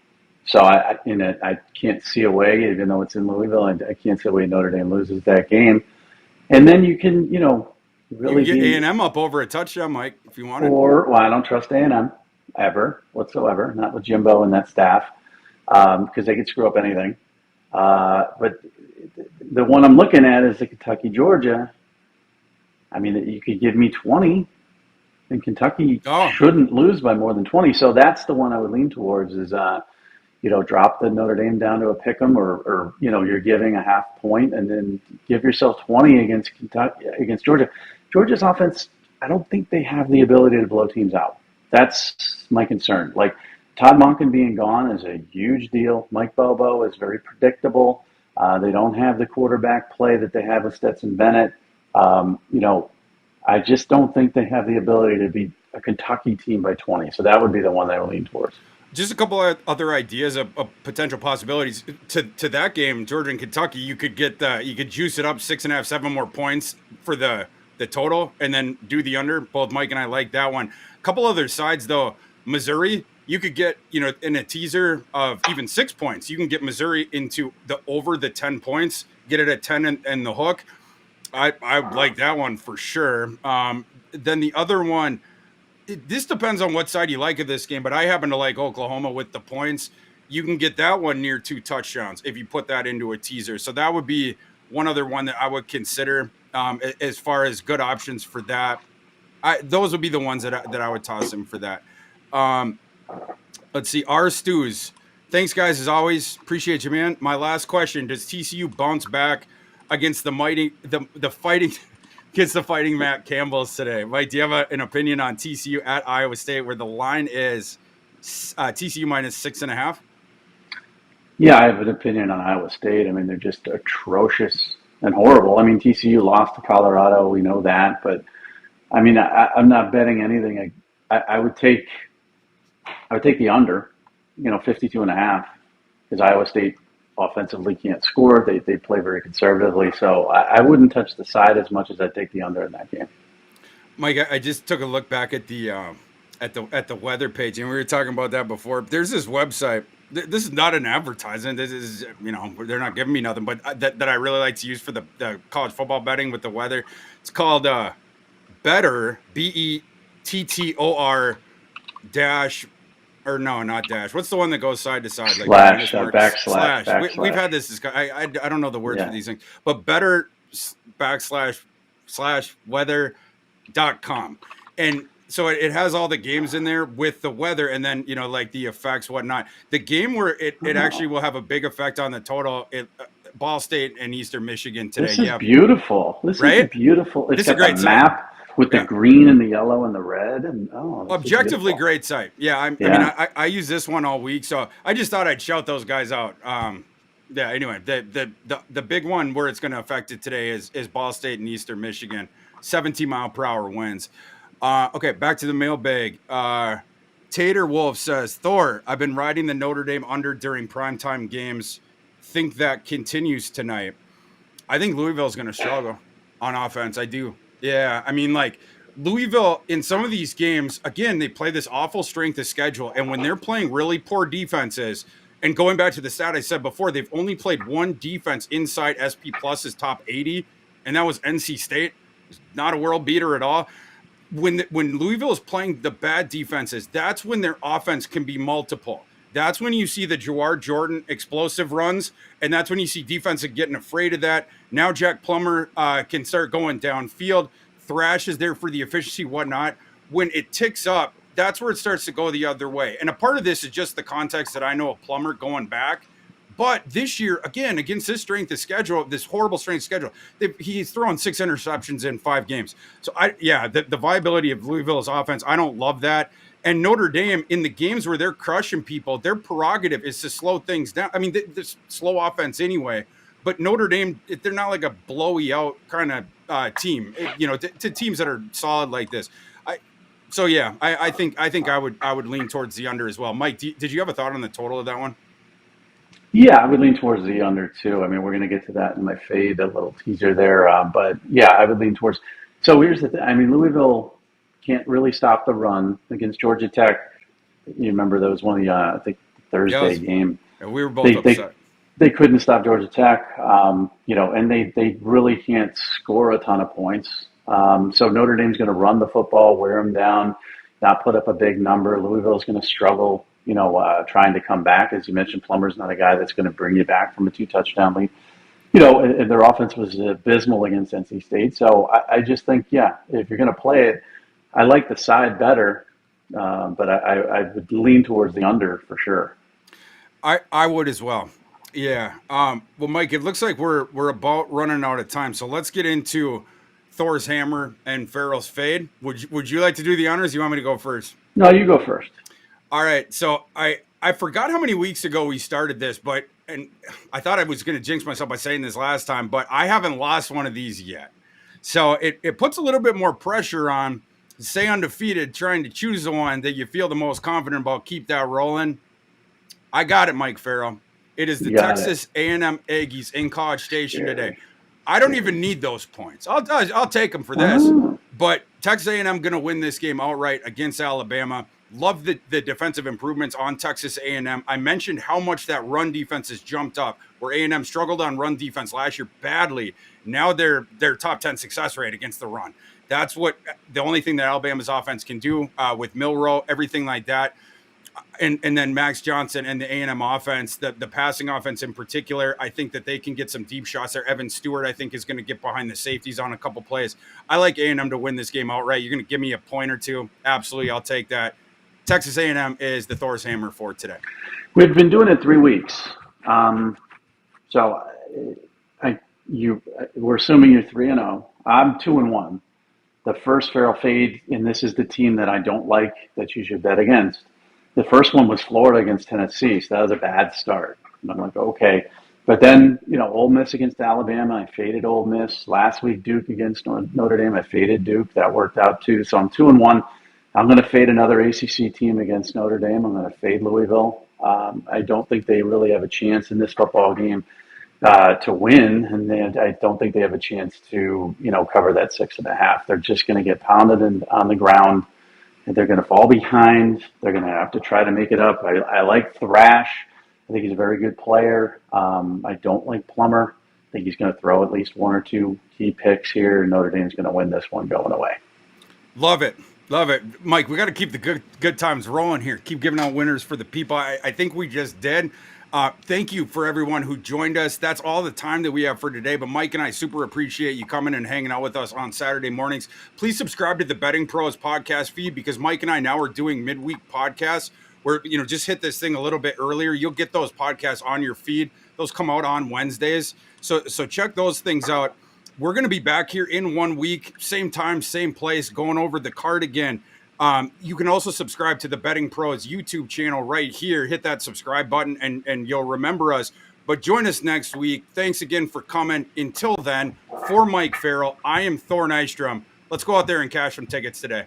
S2: So I can't see a way, even though it's in Louisville, I can't see a way Notre Dame loses that game. And then you can, really
S1: you get A&M up over a touchdown, Mike, if you want it.
S2: I don't trust A&M ever whatsoever, not with Jimbo and that staff, because they could screw up anything. But the one I'm looking at is the Kentucky Georgia. I mean, you could give me 20, and Kentucky
S1: Oh,
S2: shouldn't lose by more than 20. So that's the one I would lean towards. Is drop the Notre Dame down to a pick 'em, or you're giving a half point, and then give yourself 20 against Kentucky, against Georgia. Georgia's offense, I don't think they have the ability to blow teams out. That's my concern. Like, Todd Monken being gone is a huge deal. Mike Bobo is very predictable. They don't have the quarterback play that they have with Stetson Bennett. I just don't think they have the ability to beat a Kentucky team by 20. So that would be the one I would lean towards.
S1: just a couple of other ideas of potential possibilities to that game, Georgia and Kentucky. You could you could juice it up 6.5, 7 more points for the total, and then do the under. Both Mike and I like that one. A couple other sides though, Missouri. You could get in a teaser of even 6 points. You can get Missouri into the over the 10 points. Get it at 10 and the hook. I like that one for sure. Then the other one. This depends on what side you like of this game, but I happen to like Oklahoma with the points. You can get that one near 2 touchdowns if you put that into a teaser. So that would be one other one that I would consider as far as good options for that. Those would be the ones that I would toss in for that. Let's see. R. Stews. Thanks, guys, as always. Appreciate you, man. My last question: does TCU bounce back against the fighting? Against the fighting Matt Campbell's today? Mike, do you have an opinion on TCU at Iowa State, where the line is TCU minus 6.5?
S2: Yeah, I have an opinion on Iowa State. I mean, they're just atrocious and horrible. I mean, TCU lost to Colorado. We know that. But, I mean, I'm not betting anything. I would take the under, 52.5, because Iowa State offensively can't score. They play very conservatively. So I wouldn't touch the side as much as I'd take the under in that game.
S1: Mike, I just took a look back at the weather page, and we were talking about that before. There's this website. This is not an advertisement. This is, they're not giving me nothing, but that I really like to use for the college football betting with the weather. It's called Better, BETTOR dash. Or no, not dash. What's the one that goes side to side? Like
S2: Slash, backslash. Backslash.
S1: We've had this discussion. I don't know the words for these things, but better / weather.com. And so it has all the games in there with the weather, and then, like the effects, whatnot. The game where it actually will have a big effect on the total, Ball State and Eastern Michigan today.
S2: This is beautiful. This is beautiful. It's got the map with the green and the yellow and the red, and
S1: objectively great site. Yeah, I mean, I use this one all week, so I just thought I'd shout those guys out. Anyway, the big one where it's going to affect it today is Ball State and Eastern Michigan, 17-mile-per-hour winds. Okay, back to the mailbag. Tater Wolf says, Thor, I've been riding the Notre Dame under during primetime games. Think that continues tonight. I think Louisville's going to struggle on offense. I do. Yeah, I mean, like, Louisville, in some of these games, again, they play this awful strength of schedule, and when they're playing really poor defenses, and going back to the stat I said before, they've only played one defense inside SP Plus's top 80, and that was NC State. It's not a world beater at all. When Louisville is playing the bad defenses, that's when their offense can be multiple. That's when you see the Jawar Jordan explosive runs, and that's when you see defense getting afraid of that. Now Jack Plummer can start going downfield. Thrash is there for the efficiency, whatnot. When it ticks up, that's where it starts to go the other way. And a part of this is just the context that I know of Plummer going back. But this year, again, against this strength of schedule, this horrible strength of schedule, he's throwing 6 interceptions in 5 games. So, the viability of Louisville's offense, I don't love that. And Notre Dame, in the games where they're crushing people, their prerogative is to slow things down. I mean, this slow offense anyway. But Notre Dame, they're not like a blowy out kind of team, to teams that are solid like this. I think I would lean towards the under as well. Mike, did you have a thought on the total of that one?
S2: Yeah, I would lean towards the under too. I mean, we're going to get to that in my fade, a little teaser there. But yeah, I would lean towards. So here's the thing. I mean, Louisville can't really stop the run against Georgia Tech. You remember that was one of the, I think, Thursday game.
S1: Yeah, we were both upset.
S2: They couldn't stop Georgia Tech, and they really can't score a ton of points. So Notre Dame's going to run the football, wear them down, not put up a big number. Louisville's going to struggle, trying to come back. As you mentioned, Plummer's not a guy that's going to bring you back from a 2-touchdown lead. and their offense was abysmal against NC State. So I just think, yeah, if you're going to play it, I like the side better, but I would lean towards the under for sure.
S1: I would as well. Yeah. Well, Mike, it looks like we're about running out of time, so let's get into Thor's hammer and Farrell's fade. Would you like to do the honors? You want me to go first?
S2: No, you go first.
S1: All right. So I forgot how many weeks ago we started this, and I thought I was going to jinx myself by saying this last time, but I haven't lost one of these yet. So it puts a little bit more pressure on. Stay undefeated, trying to choose the one that you feel the most confident about. Keep that rolling. I got it, Mike Farrell. It is the Texas A&M Aggies in College Station today. I don't even need those points. I'll take them for this. But Texas A&M going to win this game outright against Alabama. Love the defensive improvements on Texas A&M. I mentioned how much that run defense has jumped up, where A&M struggled on run defense last year badly. Now they're top 10 success rate against the run. That's the only thing that Alabama's offense can do with Milroe, everything like that. And then Max Johnson and the A&M offense, the passing offense in particular, I think that they can get some deep shots there. Evan Stewart, I think, is going to get behind the safeties on a couple plays. I like A&M to win this game outright. You're going to give me a point or two. Absolutely, I'll take that. Texas A&M is the Thor's hammer for today.
S2: We've been doing it 3 weeks. So we're assuming you're 3-0. I'm 2-1. The first Farrell fade, and this is the team that I don't like that you should bet against. The first one was Florida against Tennessee, so that was a bad start. And I'm like, okay. But then, Ole Miss against Alabama, I faded Ole Miss. Last week, Duke against Notre Dame, I faded Duke. That worked out too. So I'm 2-1. I'm going to fade another ACC team against Notre Dame. I'm going to fade Louisville. I don't think they really have a chance in this football game to win, and I don't think they have a chance to, cover that 6.5. They're just going to get pounded on the ground. They're going to fall behind. They're going to have to try to make it up. I like Thrash. I think he's a very good player. I don't like Plummer. I think he's going to throw at least 1 or 2 key picks here. Notre Dame's going to win this one going away.
S1: Love it. Love it. Mike, we got to keep the good times rolling here. Keep giving out winners for the people. I think we just did. Thank you for everyone who joined us. That's all the time that we have for today. But Mike and I super appreciate you coming and hanging out with us on Saturday mornings. Please subscribe to the Betting Pros podcast feed, because Mike and I now are doing midweek podcasts where, just hit this thing a little bit earlier. You'll get those podcasts on your feed. Those come out on Wednesdays. So check those things out. We're going to be back here in 1 week, same time, same place, going over the card again. You can also subscribe to the Betting Pros YouTube channel right here. Hit that subscribe button and you'll remember us. But join us next week. Thanks again for coming. Until then, for Mike Farrell, I am Thor Nystrom. Let's go out there and cash some tickets today.